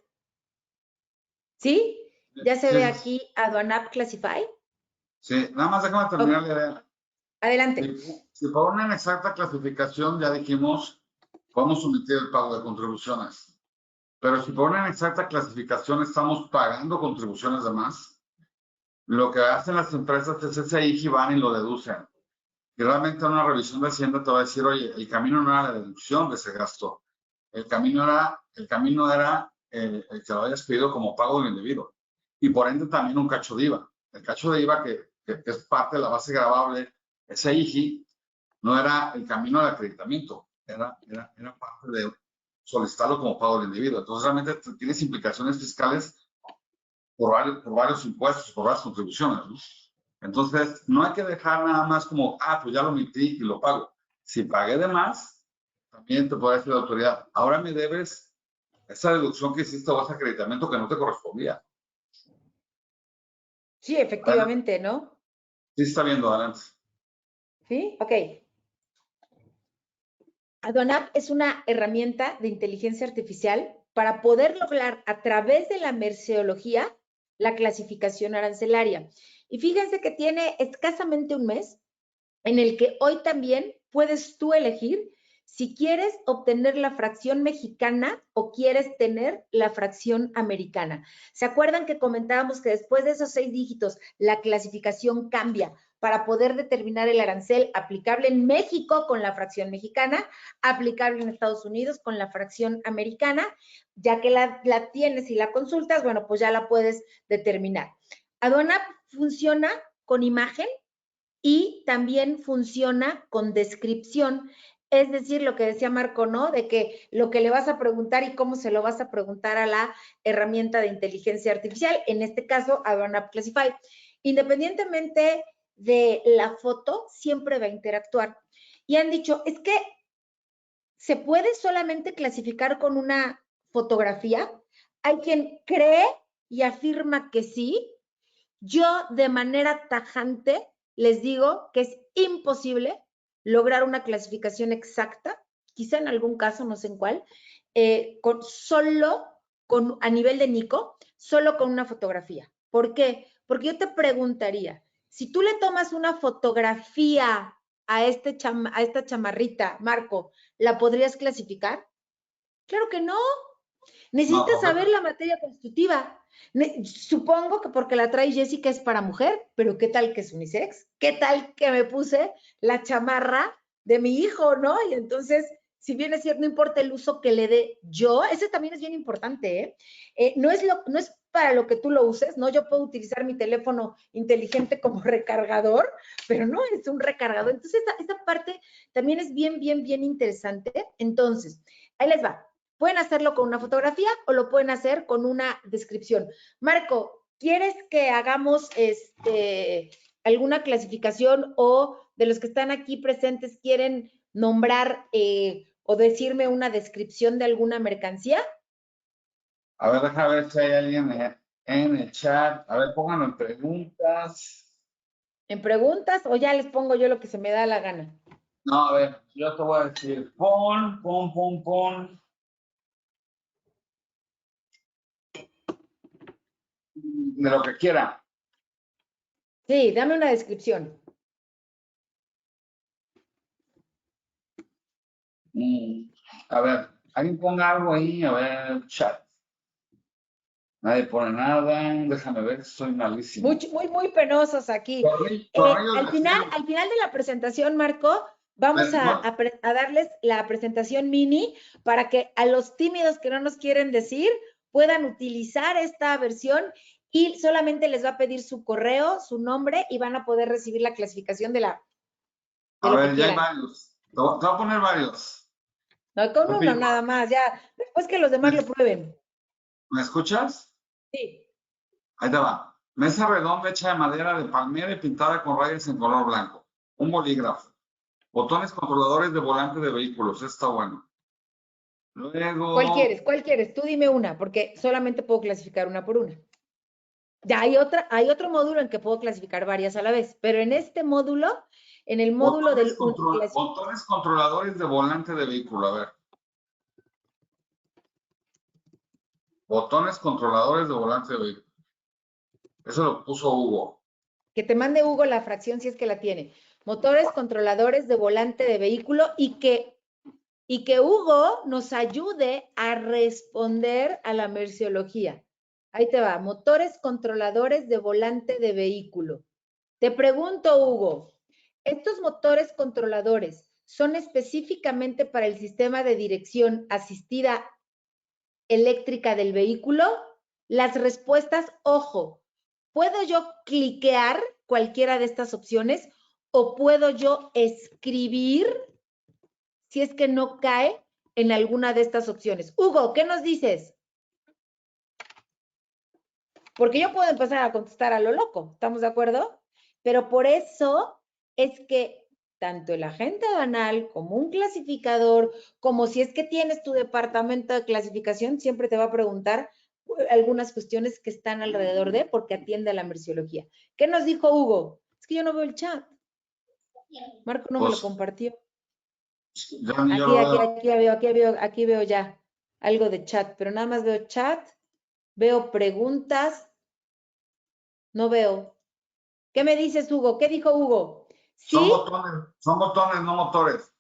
¿Sí? ¿Ya se Sí, ve aquí Aduanap Classify? sí, nada más déjame terminar la idea. Adelante. Si por una inexacta clasificación, ya dijimos, podemos omitir el pago de contribuciones. Pero si por una inexacta clasificación estamos pagando contribuciones de más, lo que hacen las empresas es ese IGI van y lo deducen. Y realmente una revisión de Hacienda te va a decir, oye, el camino no era la deducción de ese gasto. El camino era el que lo hayas pedido como pago del individuo. Y por ende también un cacho de IVA. El cacho de IVA, que es parte de la base gravable, ese IGI, no era el camino del acreditamiento, era parte de solicitarlo como pago del individuo. Entonces realmente tienes implicaciones fiscales por varios impuestos, por varias contribuciones, ¿no? Entonces, no hay que dejar nada más como, pues ya lo emití y lo pago. Si pagué de más, también te puede decir la autoridad, ahora me debes esa deducción que hiciste o ese acreditamiento que no te correspondía. Sí, efectivamente, ¿no? Sí, está viendo, adelante. ¿Sí? Ok. Aduanap es una herramienta de inteligencia artificial para poder lograr a través de la merceología la clasificación arancelaria. Y fíjense que tiene escasamente un mes en el que hoy también puedes tú elegir si quieres obtener la fracción mexicana o quieres tener la fracción americana. ¿Se acuerdan que comentábamos que después de esos 6 dígitos la clasificación cambia para poder determinar el arancel aplicable en México con la fracción mexicana, aplicable en Estados Unidos con la fracción americana? Ya que la tienes y la consultas, bueno, pues ya la puedes determinar. Aduanap funciona con imagen y también funciona con descripción. Es decir, lo que decía Marco, ¿no? De que lo que le vas a preguntar y cómo se lo vas a preguntar a la herramienta de inteligencia artificial, en este caso, Aduanap Classify. Independientemente de la foto, siempre va a interactuar. Y han dicho, es que se puede solamente clasificar con una fotografía. Hay quien cree y afirma que sí. Yo de manera tajante les digo que es imposible lograr una clasificación exacta, quizá en algún caso, no sé en cuál, a nivel de Nico, solo con una fotografía. ¿Por qué? Porque yo te preguntaría, si tú le tomas una fotografía a esta chamarrita, Marco, ¿la podrías clasificar? Claro que no. No, Necesitas saber la materia constitutiva. Supongo que porque la trae Jessica es para mujer, pero ¿qué tal que es unisex? ¿Qué tal que me puse la chamarra de mi hijo, no? Y entonces, si bien es cierto, no importa el uso que le dé yo, ese también es bien importante, ¿eh? No es para lo que tú lo uses, ¿no? Yo puedo utilizar mi teléfono inteligente como recargador, pero no es un recargador. Entonces, esta parte también es bien, bien, bien interesante. Entonces, ahí les va. Pueden hacerlo con una fotografía o lo pueden hacer con una descripción. Marco, ¿quieres que hagamos alguna clasificación o de los que están aquí presentes quieren nombrar o decirme una descripción de alguna mercancía? A ver, déjame ver si hay alguien en el chat. A ver, pónganlo en preguntas. ¿En preguntas o ya les pongo yo lo que se me da la gana? No, a ver, yo te voy a decir, pon. De lo que quiera. Sí, dame una descripción. A ver, alguien ponga algo ahí, a ver, chat. Nadie pone nada. Déjame ver, soy malísimo. Muy penosos aquí. Tornillos Al de final acero. de la presentación, Marco, vamos a darles la presentación mini para que a los tímidos que no nos quieren decir puedan utilizar esta versión y solamente les va a pedir su correo, su nombre y van a poder recibir la clasificación de A lo ver, que ya hay quieran. varios. Te voy a poner varios. No, con uno Repito, nada más, ya. Después que los demás lo prueben. ¿me escuchas? Sí. Ahí te va. Mesa redonda hecha de madera de palmera y pintada con rayas en color blanco. Un bolígrafo. Botones controladores de volante de vehículos. Está bueno. ¿Cuál Luego, quieres? ¿Cuál quieres? Tú dime una, porque solamente puedo clasificar una por una. Ya hay otro módulo en que puedo clasificar varias a la vez, pero en este módulo, en el módulo del botones controladores de volante de vehículo. A ver. Botones controladores de volante de vehículo. Eso lo puso Hugo. que te mande Hugo la fracción si es que la tiene. Motores controladores de volante de vehículo y que Hugo nos ayude a responder a la merciología. Ahí te va, motores controladores de volante de vehículo. Te pregunto, Hugo, ¿estos motores controladores son específicamente para el sistema de dirección asistida eléctrica del vehículo? Las respuestas, ojo, ¿puedo yo cliquear cualquiera de estas opciones o puedo yo escribir si es que no cae en alguna de estas opciones? Hugo, ¿qué nos dices? Porque yo puedo empezar a contestar a lo loco, ¿estamos de acuerdo? Pero por eso es que tanto el agente aduanal como un clasificador, como si es que tienes tu departamento de clasificación, siempre te va a preguntar algunas cuestiones que están alrededor de, porque atiende a la merciología. ¿Qué nos dijo Hugo? Es que yo no veo el chat. Marco no me lo compartió. Aquí veo ya algo de chat, pero nada más veo chat, veo preguntas, no veo. ¿Qué me dices, Hugo? ¿Qué dijo Hugo? ¿Sí? Son botones, no motores.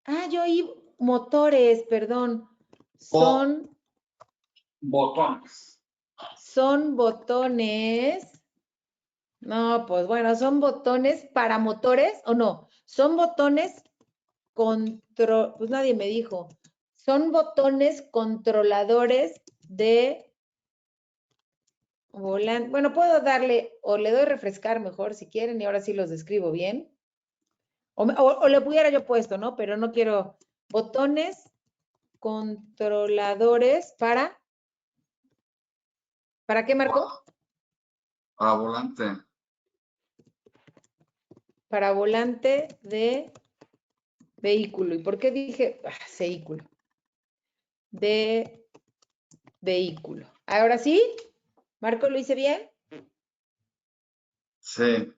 Ah, yo oí motores, perdón. Son botones. Son botones. No, pues bueno, son botones para motores o no. Son botones pues nadie me dijo. Son botones controladores de volante. Bueno, puedo darle, o le doy refrescar mejor si quieren, y ahora sí los describo bien. O le pudiera yo puesto, ¿no? Pero no quiero botones controladores ¿para qué, Marco? Para volante. Para volante de vehículo. ¿Y por qué dije vehículo? De vehículo. Ahora sí, Marco, ¿lo hice bien? Sí,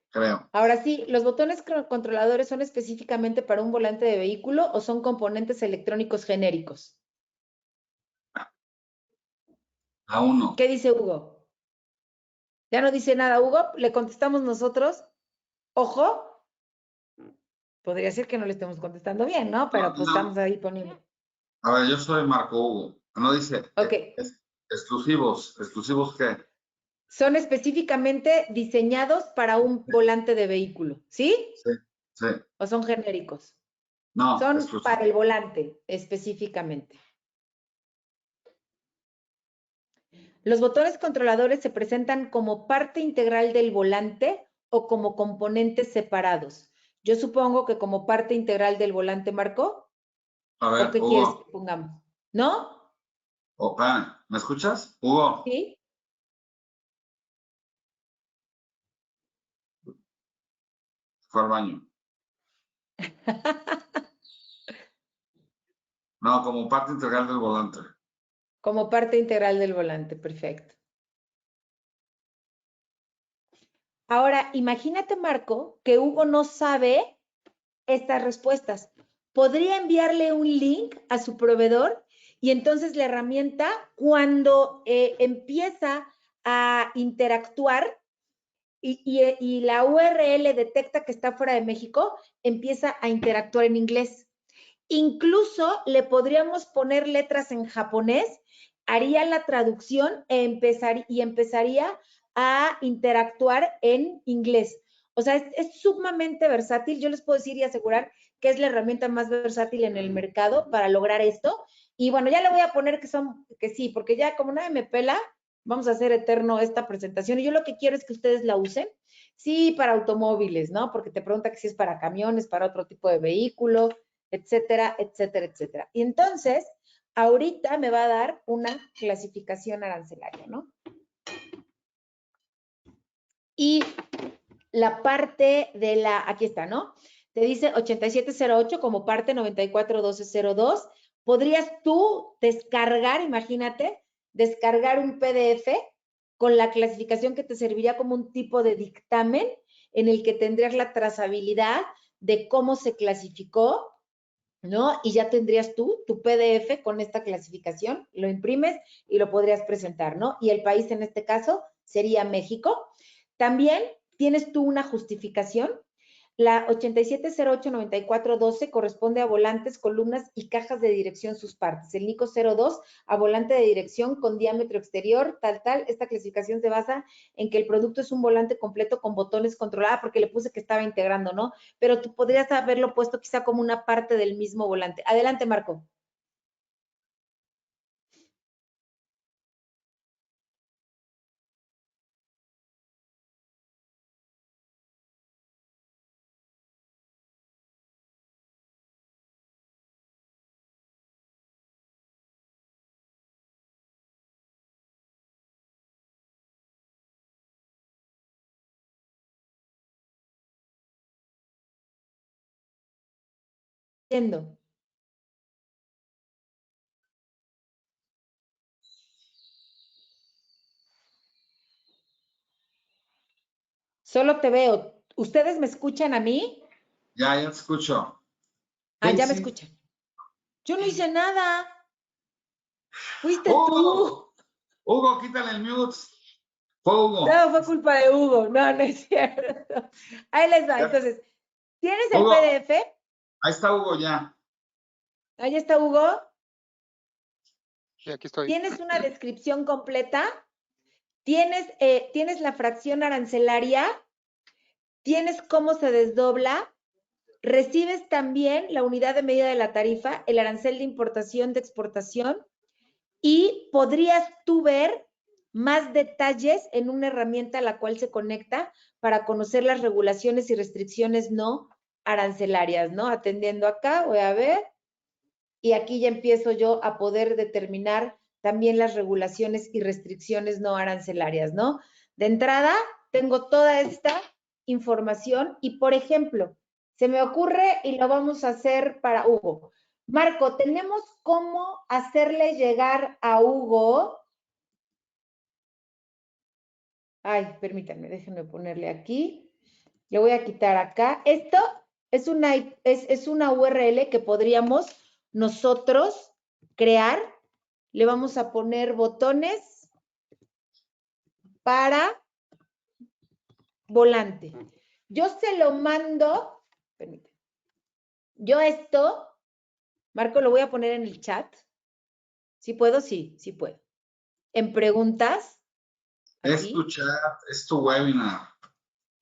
creo. Ahora sí, ¿los botones controladores son específicamente para un volante de vehículo o son componentes electrónicos genéricos? A uno. ¿Qué dice Hugo? ¿Ya no dice nada, Hugo? ¿Le contestamos nosotros? Ojo, podría ser que no le estemos contestando bien, ¿no? Pero pues estamos ahí poniendo. A ver, yo soy Marco Hugo. No dice Ok. exclusivos. ¿Exclusivos qué? Son específicamente diseñados para un volante de vehículo, ¿sí? Sí, sí. ¿O son genéricos? No, Son exclusivos. para el volante, específicamente. Los botones controladores se presentan como parte integral del volante o como componentes separados. Yo supongo que como parte integral del volante, Marco. A ¿O ver, qué quieres Hugo. que pongamos? ¿No? ¿Me escuchas? Hugo. ¿Sí? Fue al baño. No, como parte integral del volante. Como parte integral del volante, perfecto. Ahora, imagínate, Marco, que Hugo no sabe estas respuestas. Podría enviarle un link a su proveedor y entonces la herramienta, cuando empieza a interactuar y la URL detecta que está fuera de México, empieza a interactuar en inglés. Incluso le podríamos poner letras en japonés haría la traducción y empezaría a interactuar en inglés. O sea, es sumamente versátil. Yo les puedo decir y asegurar que es la herramienta más versátil en el mercado para lograr esto. Y bueno, ya le voy a poner que sí, porque ya como nadie me pela, vamos a hacer eterno esta presentación. Y yo lo que quiero es que ustedes la usen. Sí, para automóviles, ¿no? Porque te pregunta que si es para camiones, para otro tipo de vehículo, etcétera, etcétera, etcétera. Y entonces, ahorita me va a dar una clasificación arancelaria, ¿no? Y la parte de aquí está, ¿no? Te dice 8708 como parte 941202. Podrías tú descargar, imagínate, descargar un PDF con la clasificación que te serviría como un tipo de dictamen en el que tendrías la trazabilidad de cómo se clasificó, ¿no? Y ya tendrías tú tu PDF con esta clasificación, lo imprimes y lo podrías presentar, ¿no? Y el país en este caso sería México. También tienes tú una justificación. La 87089412 corresponde a volantes, columnas y cajas de dirección sus partes. El NICO 02 a volante de dirección con diámetro exterior, tal. Esta clasificación se basa en que el producto es un volante completo con botones controlados, porque le puse que estaba integrando, ¿no? Pero tú podrías haberlo puesto quizá como una parte del mismo volante. Adelante, Marco. Entiendo. Solo te veo. ¿Ustedes me escuchan a mí? Ya te escucho. Ah, ya me Daisy. escuchan. Yo no hice nada. Fuiste Hugo, tú. Hugo, quítale el mute. Fue Hugo. No, fue culpa de Hugo. No, no es cierto. Ahí les va. Ya. Entonces, ¿tienes el Hugo, PDF? ahí está Hugo ya. Ahí está Hugo. Sí, aquí estoy. ¿Tienes una descripción completa? ¿Tienes la fracción arancelaria? ¿Tienes cómo se desdobla? Recibes también la unidad de medida de la tarifa, el arancel de importación, de exportación, y podrías tú ver más detalles en una herramienta a la cual se conecta para conocer las regulaciones y restricciones no arancelarias, ¿no? Atendiendo acá, voy a ver, y aquí ya empiezo yo a poder determinar también las regulaciones y restricciones no arancelarias, ¿no? De entrada, tengo toda esta información y, por ejemplo, se me ocurre y lo vamos a hacer para Hugo. Marco, ¿tenemos cómo hacerle llegar a Hugo? Ay, permítanme, déjenme ponerle aquí. Le voy a quitar acá. Esto es una URL que podríamos nosotros crear. Le vamos a poner botones para volante. Yo se lo mando, permítanme. Yo esto, Marco, lo voy a poner en el chat. ¿Sí puedo? Sí, sí puedo. En preguntas. Es tu Aquí. chat, es tu webinar.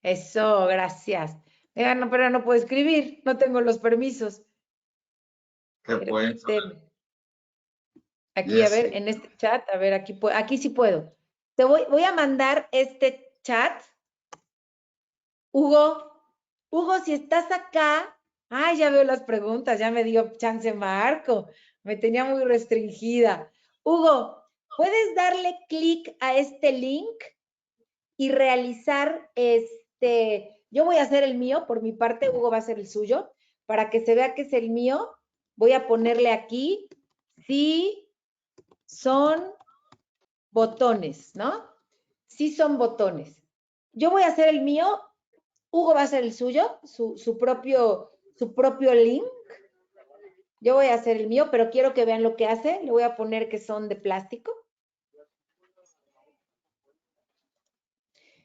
Eso, gracias. No, pero no puedo escribir, no tengo los permisos. ¿Qué puedes? Permíteme. Aquí, a Yes. ver, en este chat, a ver, aquí sí puedo. Te voy a mandar este chat. Hugo, si estás acá, ya veo las preguntas, ya me dio chance Marco, me tenía muy restringida. Hugo, ¿puedes darle clic a este link y realizar yo voy a hacer el mío, por mi parte, Hugo va a hacer el suyo, para que se vea que es el mío, voy a ponerle aquí, sí, son botones, ¿no? Sí son botones. Yo voy a hacer el mío, Hugo va a hacer el suyo, su propio link. Yo voy a hacer el mío, pero quiero que vean lo que hace. Le voy a poner que son de plástico.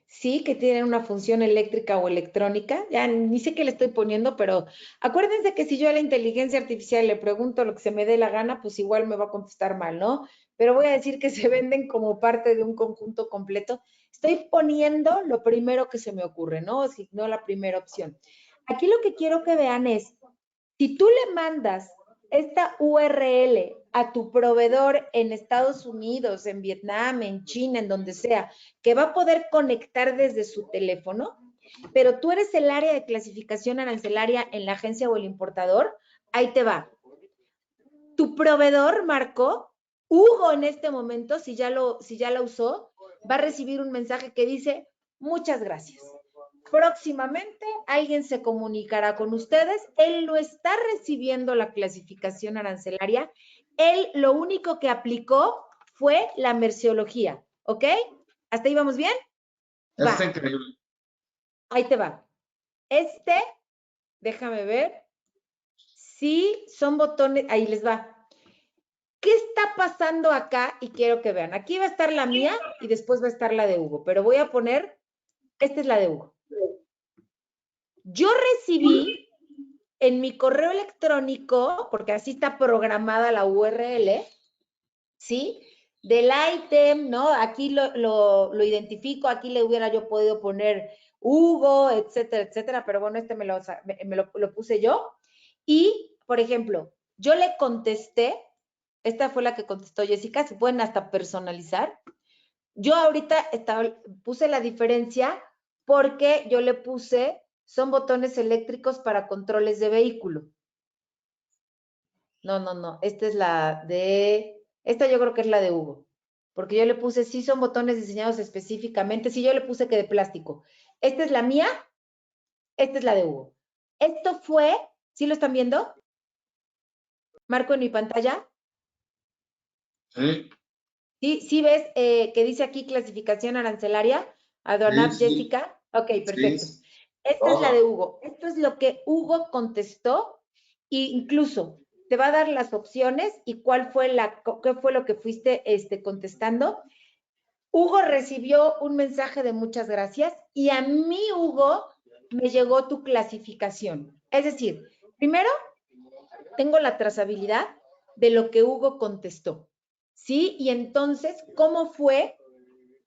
sí, que tienen una función eléctrica o electrónica. Ya ni sé qué le estoy poniendo, pero acuérdense que si yo a la inteligencia artificial le pregunto lo que se me dé la gana, pues igual me va a contestar mal, ¿no? Pero voy a decir que se venden como parte de un conjunto completo. Estoy poniendo lo primero que se me ocurre, ¿no? Si no la primera opción. Aquí lo que quiero que vean es, si tú le mandas esta URL a tu proveedor en Estados Unidos, en Vietnam, en China, en donde sea, que va a poder conectar desde su teléfono, pero tú eres el área de clasificación arancelaria en la agencia o el importador, ahí te va. Tu proveedor, Marco, Hugo en este momento, si ya lo usó, va a recibir un mensaje que dice, muchas gracias. Próximamente alguien se comunicará con ustedes. Él no está recibiendo la clasificación arancelaria. Él lo único que aplicó fue la merciología. ¿Ok? ¿Hasta ahí vamos bien? Está increíble. Ahí te va. Déjame ver. Sí, son botones. Ahí les va. ¿Qué está pasando acá? Y quiero que vean. Aquí va a estar la mía y después va a estar la de Hugo. Pero voy a poner, esta es la de Hugo. Yo recibí en mi correo electrónico, porque así está programada la URL, ¿sí? Del ítem, ¿no? Aquí lo identifico, aquí le hubiera yo podido poner Hugo, etcétera, etcétera, pero bueno, me lo puse yo. Y, por ejemplo, yo le contesté, esta fue la que contestó Jessica, se pueden hasta personalizar. Yo ahorita puse la diferencia porque yo le puse, son botones eléctricos para controles de vehículo. No, esta es esta yo creo que es la de Hugo, porque yo le puse, sí son botones diseñados específicamente, sí yo le puse que de plástico. Esta es la mía, esta es la de Hugo. Esto fue, ¿sí lo están viendo? Marco en mi pantalla. Sí. ¿Sí ves que dice aquí clasificación arancelaria? Aduanap, Sí. Jessica. Ok, perfecto. Sí. Esta es la de Hugo. Esto es lo que Hugo contestó e incluso te va a dar las opciones y qué fue lo que fuiste contestando. Hugo recibió un mensaje de muchas gracias y a mí, Hugo, me llegó tu clasificación. Es decir, primero, tengo la trazabilidad de lo que Hugo contestó, ¿sí? Y entonces, ¿cómo fue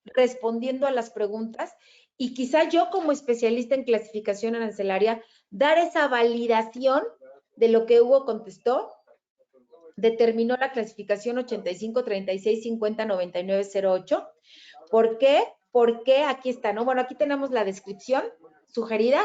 respondiendo a las preguntas? Y quizá yo como especialista en clasificación arancelaria, dar esa validación de lo que Hugo contestó, determinó la clasificación 85, 36, 50, 99, 08. ¿Por qué? Porque aquí está, ¿no? Bueno, aquí tenemos la descripción sugerida,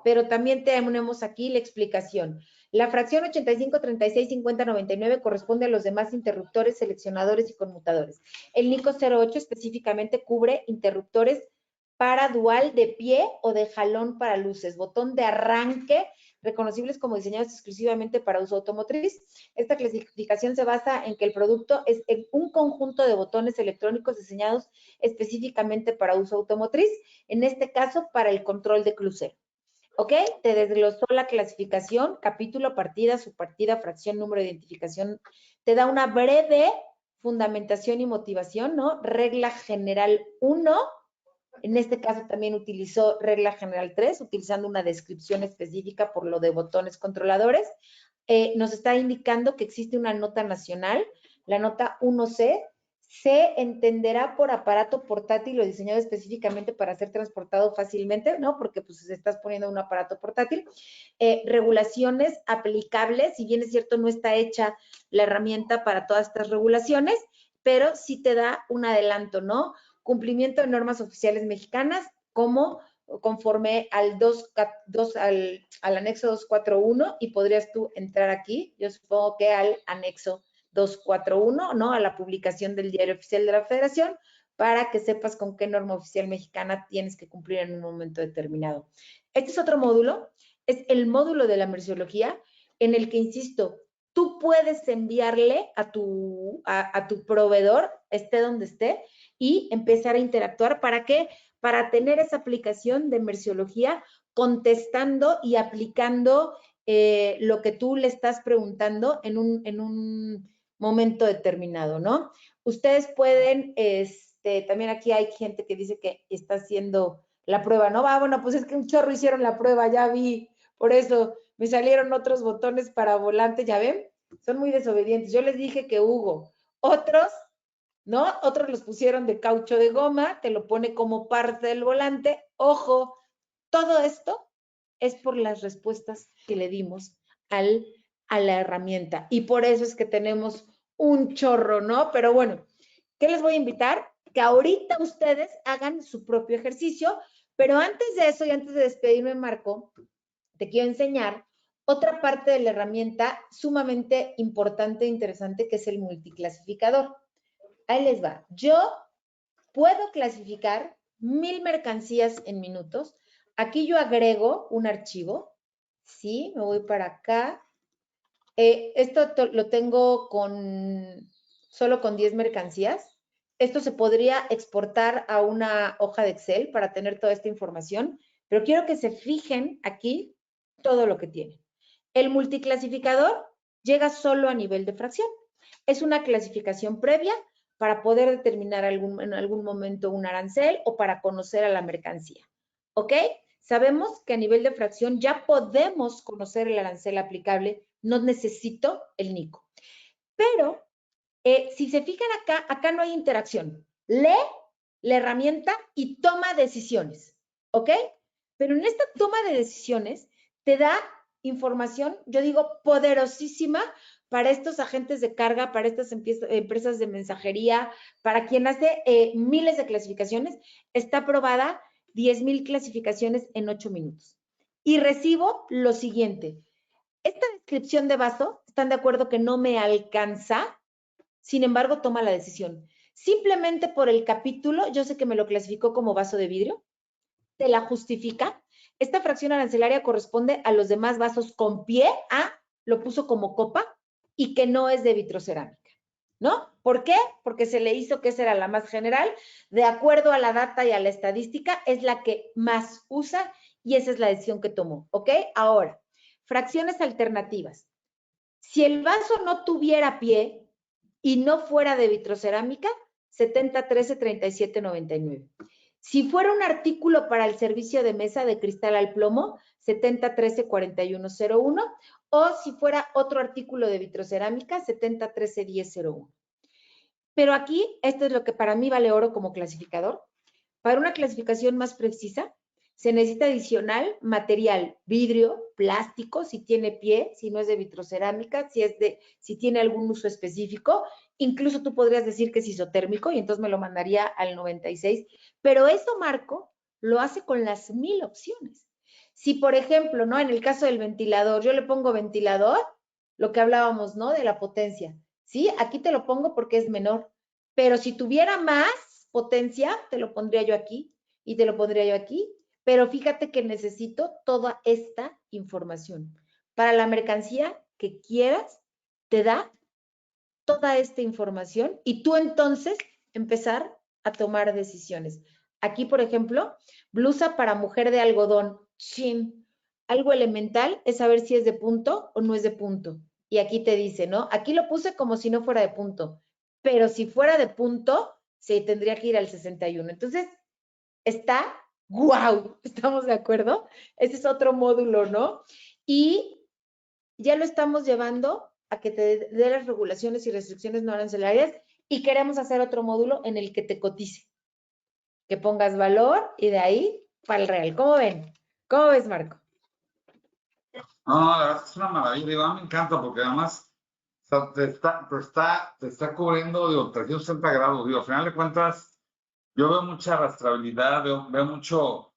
pero también tenemos aquí la explicación. La fracción 85, 36, 50, 99 corresponde a los demás interruptores, seleccionadores y conmutadores. El NICO 08 específicamente cubre interruptores para dual de pie o de jalón para luces, botón de arranque, reconocibles como diseñados exclusivamente para uso automotriz. Esta clasificación se basa en que el producto es un conjunto de botones electrónicos diseñados específicamente para uso automotriz, en este caso para el control de crucero. ¿Ok? Te desglosó la clasificación, capítulo, partida, subpartida, fracción, número de identificación. Te da una breve fundamentación y motivación, ¿no? Regla general 1. En este caso también utilizó regla general 3, utilizando una descripción específica por lo de botones controladores. Nos está indicando que existe una nota nacional, la nota 1C, se entenderá por aparato portátil o diseñado específicamente para ser transportado fácilmente, ¿no? Porque pues estás poniendo un aparato portátil. Regulaciones aplicables, si bien es cierto no está hecha la herramienta para todas estas regulaciones, pero sí te da un adelanto, ¿no? Cumplimiento de normas oficiales mexicanas, como conforme al anexo 241, y podrías tú entrar aquí, yo supongo que al anexo 241, ¿no? A la publicación del Diario Oficial de la Federación, para que sepas con qué norma oficial mexicana tienes que cumplir en un momento determinado. Este es otro módulo, es el módulo de la merciología, en el que, insisto, tú puedes enviarle a tu proveedor, esté donde esté, y empezar a interactuar. ¿Para qué? Para tener esa aplicación de merciología contestando y aplicando lo que tú le estás preguntando en un momento determinado, ¿no? Ustedes pueden también aquí hay gente que dice que está haciendo la prueba, ¿no? Bueno, pues es que un chorro hicieron la prueba, ya vi, por eso me salieron otros botones para volante, ¿ya ven? Son muy desobedientes. Yo les dije que Hugo, otros, ¿no? Otros los pusieron de caucho de goma, te lo pone como parte del volante. Ojo, todo esto es por las respuestas que le dimos a la herramienta. Y por eso es que tenemos un chorro, ¿no? Pero bueno, ¿qué les voy a invitar? Que ahorita ustedes hagan su propio ejercicio, pero antes de eso y antes de despedirme, Marco, te quiero enseñar otra parte de la herramienta sumamente importante e interesante, que es el multiclasificador. Ahí les va. Yo puedo clasificar 1000 mercancías en minutos. Aquí yo agrego un archivo, ¿sí? Me voy para acá. Esto lo tengo solo con 10 mercancías. Esto se podría exportar a una hoja de Excel para tener toda esta información, pero quiero que se fijen aquí todo lo que tiene. El multiclasificador llega solo a nivel de fracción. Es una clasificación previa para poder determinar en algún momento un arancel o para conocer a la mercancía. ¿Ok? Sabemos que a nivel de fracción ya podemos conocer el arancel aplicable, no necesito el NICO. Pero si se fijan acá no hay interacción. Lee la herramienta y toma decisiones. ¿Ok? Pero en esta toma de decisiones te da información, yo digo, poderosísima para estos agentes de carga, para estas empresas de mensajería, para quien hace miles de clasificaciones. Está aprobada 10,000 clasificaciones en 8 minutos. Y recibo lo siguiente. Esta descripción de vaso, ¿están de acuerdo que no me alcanza? Sin embargo, toma la decisión. Simplemente por el capítulo, yo sé que me lo clasificó como vaso de vidrio, te la justifica. Esta fracción arancelaria corresponde a los demás vasos con pie, lo puso como copa y que no es de vitrocerámica, ¿no? ¿Por qué? Porque se le hizo que esa era la más general, de acuerdo a la data y a la estadística, es la que más usa y esa es la decisión que tomó, ¿ok? Ahora, fracciones alternativas. Si el vaso no tuviera pie y no fuera de vitrocerámica, 7013-3799. Si fuera un artículo para el servicio de mesa de cristal al plomo, 7013-4101, o si fuera otro artículo de vitrocerámica, 7013-1001. Pero aquí, esto es lo que para mí vale oro como clasificador. Para una clasificación más precisa, se necesita adicional material, vidrio, plástico, si tiene pie, si no es de vitrocerámica, si tiene algún uso específico. Incluso tú podrías decir que es isotérmico y entonces me lo mandaría al 96. Pero eso, Marco, lo hace con las 1000 opciones. Si, por ejemplo, ¿no? En el caso del ventilador, yo le pongo ventilador, lo que hablábamos, ¿no? De la potencia. ¿Sí? Aquí te lo pongo porque es menor. Pero si tuviera más potencia, te lo pondría yo aquí y te lo pondría yo aquí. Pero fíjate que necesito toda esta información. Para la mercancía que quieras, te da toda esta información y tú entonces empezar a tomar decisiones. Aquí, por ejemplo, blusa para mujer de algodón. Chin. Algo elemental es saber si es de punto o no es de punto. Y aquí te dice, ¿no? Aquí lo puse como si no fuera de punto. Pero si fuera de punto, se tendría que ir al 61. Entonces, está guau, ¿estamos de acuerdo? Ese es otro módulo, ¿no? Y ya lo estamos llevando a que te dé las regulaciones y restricciones no arancelarias y queremos hacer otro módulo en el que te cotice, que pongas valor y de ahí para el real. ¿Cómo ven? ¿Cómo ves, Marco? No, la verdad es una maravilla, digo, a mí me encanta porque además o sea, te está cubriendo, digo, 360 grados, digo, al final de cuentas, yo veo mucha arrastrabilidad, veo mucho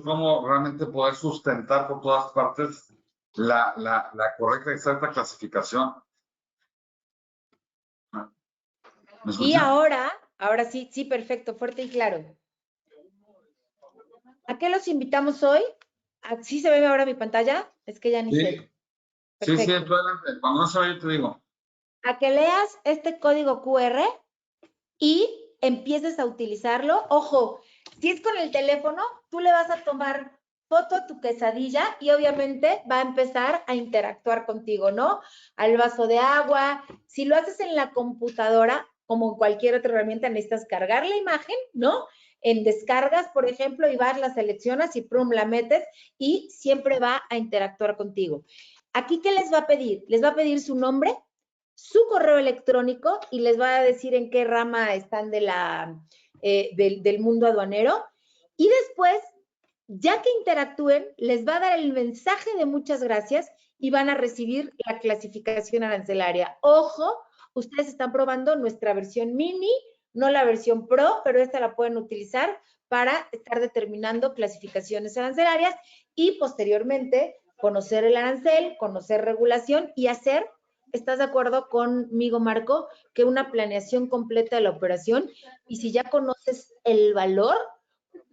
cómo realmente poder sustentar por todas partes la correcta y exacta clasificación. ¿Me Y escuchan? ahora sí, sí, perfecto, fuerte y claro. ¿A qué los invitamos hoy? ¿Sí se ve ahora mi pantalla? Es que ya ni Sí, sé. sí, Perfecto. tú adelante. Cuando no se vaya, yo te digo. A que leas este código QR y empieces a utilizarlo. Ojo, si es con el teléfono, tú le vas a tomar foto a tu quesadilla y obviamente va a empezar a interactuar contigo, ¿no? Al vaso de agua. Si lo haces en la computadora, como cualquier otra herramienta, necesitas cargar la imagen, ¿no? En descargas, por ejemplo, y vas, la seleccionas y prum, la metes y siempre va a interactuar contigo. Aquí, ¿qué les va a pedir? Les va a pedir su nombre, su correo electrónico y les va a decir en qué rama están de del mundo aduanero. Y después, ya que interactúen, les va a dar el mensaje de muchas gracias y van a recibir la clasificación arancelaria. Ojo, ustedes están probando nuestra versión mini, no la versión pro, pero esta la pueden utilizar para estar determinando clasificaciones arancelarias y posteriormente conocer el arancel, conocer regulación y hacer, ¿estás de acuerdo conmigo, Marco? Que una planeación completa de la operación, y si ya conoces el valor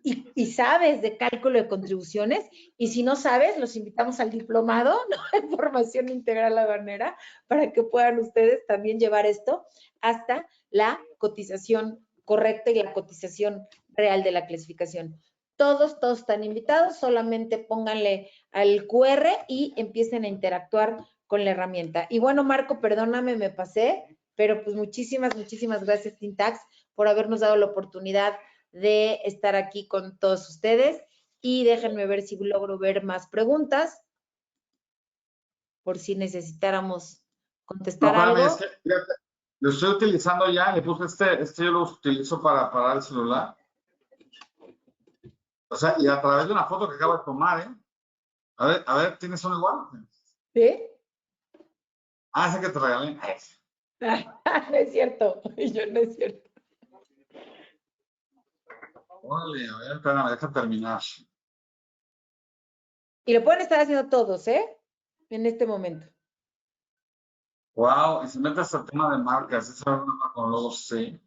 y sabes de cálculo de contribuciones, y si no sabes, los invitamos al diplomado, ¿no? En formación integral aduanera, para que puedan ustedes también llevar esto hasta la cotización correcta y la cotización real de la clasificación. Todos están invitados, solamente pónganle al QR y empiecen a interactuar con la herramienta. Y bueno, Marco, perdóname, me pasé, pero pues muchísimas gracias, Tintax, por habernos dado la oportunidad de estar aquí con todos ustedes. Y déjenme ver si logro ver más preguntas, por si necesitáramos contestar algo. Es que, fíjate, lo estoy utilizando ya, le puse este yo lo utilizo para parar el celular. O sea, y a través de una foto que acabo de tomar, ¿eh? A ver, ¿tienes uno igual? ¿Sí? Ah, ese que te regalé. No es cierto, yo no es cierto. Órale, a ver, espérame, deja terminar. Y lo pueden estar haciendo todos, ¿eh? En este momento. Wow, y se mete hasta el tema de marcas, eso es una con logos, sí.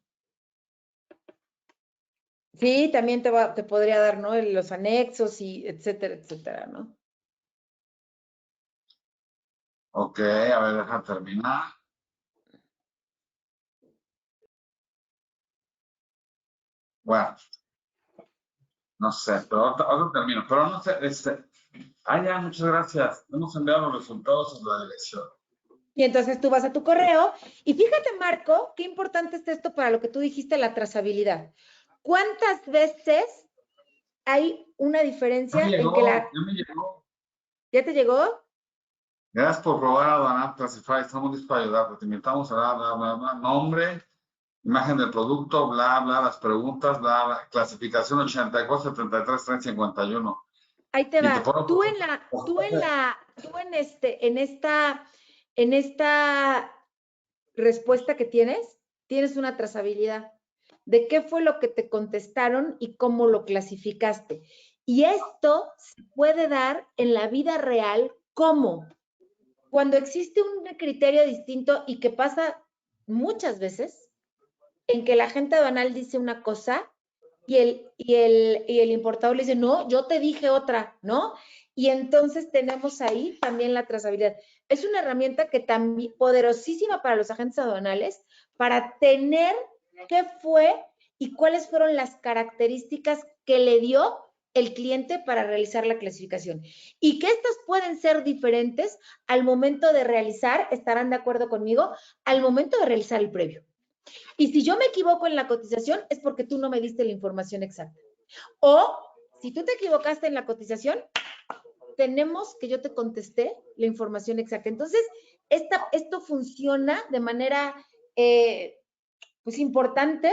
Sí, también te podría dar, ¿no? Los anexos y etcétera, etcétera, ¿no? Ok, a ver, deja terminar. Bueno, no sé, pero ahorita termino. Pero no sé, ya, muchas gracias. Hemos enviado los resultados a la dirección. Y entonces tú vas a tu correo y fíjate, Marco, qué importante es esto para lo que tú dijiste, la trazabilidad. ¿Cuántas veces hay una diferencia en que Ya me llegó. ¿Ya te llegó? Gracias por probar Aduanap Classify. Estamos listos para ayudarte. Te invitamos a bla, nombre, imagen del producto, bla, bla, las preguntas, bla, bla, clasificación 84, 73, 30, 51. Ahí te Y te va. pongo, En esta respuesta que tienes una trazabilidad de qué fue lo que te contestaron y cómo lo clasificaste. Y esto se puede dar en la vida real, ¿cómo? Cuando existe un criterio distinto y que pasa muchas veces, en que la gente aduanal dice una cosa y el importador le dice, no, yo te dije otra, ¿no? Y entonces tenemos ahí también la trazabilidad. Es una herramienta que también poderosísima para los agentes aduanales, para tener qué fue y cuáles fueron las características que le dio el cliente para realizar la clasificación. Y que estas pueden ser diferentes al momento de realizar, estarán de acuerdo conmigo, al momento de realizar el previo. Y si yo me equivoco en la cotización, es porque tú no me diste la información exacta. O si tú te equivocaste en la cotización, tenemos que yo te contesté la información exacta. Entonces, esto funciona de manera pues importante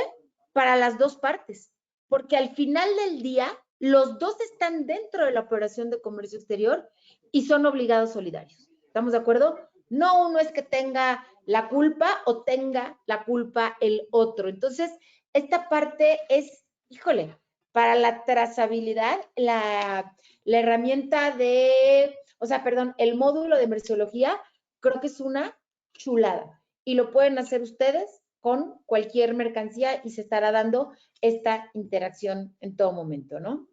para las dos partes, porque al final del día, los dos están dentro de la operación de comercio exterior y son obligados solidarios. ¿Estamos de acuerdo? No uno es que tenga la culpa o tenga la culpa el otro. Entonces, esta parte es, híjole, para la trazabilidad, la herramienta el módulo de merciología, creo que es una chulada. Y lo pueden hacer ustedes con cualquier mercancía y se estará dando esta interacción en todo momento, ¿no?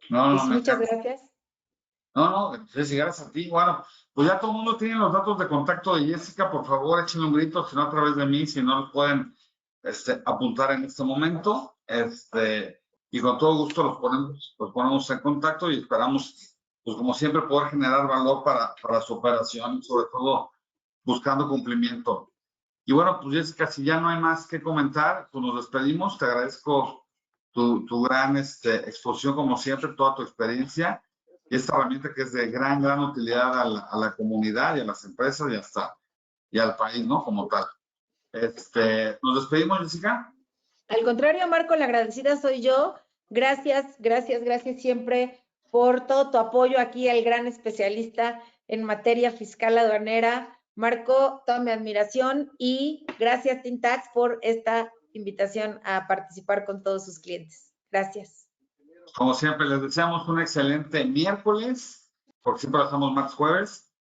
Pues muchas gracias. No, Jessy, gracias a ti. Bueno, pues ya todo el mundo tiene los datos de contacto de Jessica. Por favor, échenle un grito, si no a través de mí, si no lo pueden apuntar en este momento. Y con todo gusto los ponemos en contacto y esperamos, pues como siempre, poder generar valor para su operación, sobre todo buscando cumplimiento. Y bueno, pues Jessica, si ya no hay más que comentar, pues nos despedimos. Te agradezco tu gran exposición, como siempre, toda tu experiencia y esta herramienta que es de gran utilidad a la comunidad y a las empresas y al país, ¿no? Como tal. Nos despedimos, Jessica. Al contrario, Marco, la agradecida soy yo. Gracias siempre por todo tu apoyo aquí al gran especialista en materia fiscal aduanera. Marco, toda mi admiración y gracias Tintax por esta invitación a participar con todos sus clientes. Gracias. Como siempre, les deseamos un excelente miércoles, porque siempre lo hacemos martes, jueves.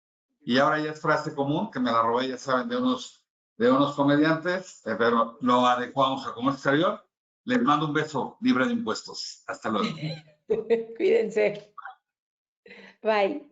Y ahora ya es frase común, que me la robé, ya saben, de unos comediantes, pero lo adecuamos a comercio exterior. Les mando un beso libre de impuestos. Hasta luego. Cuídense. Bye.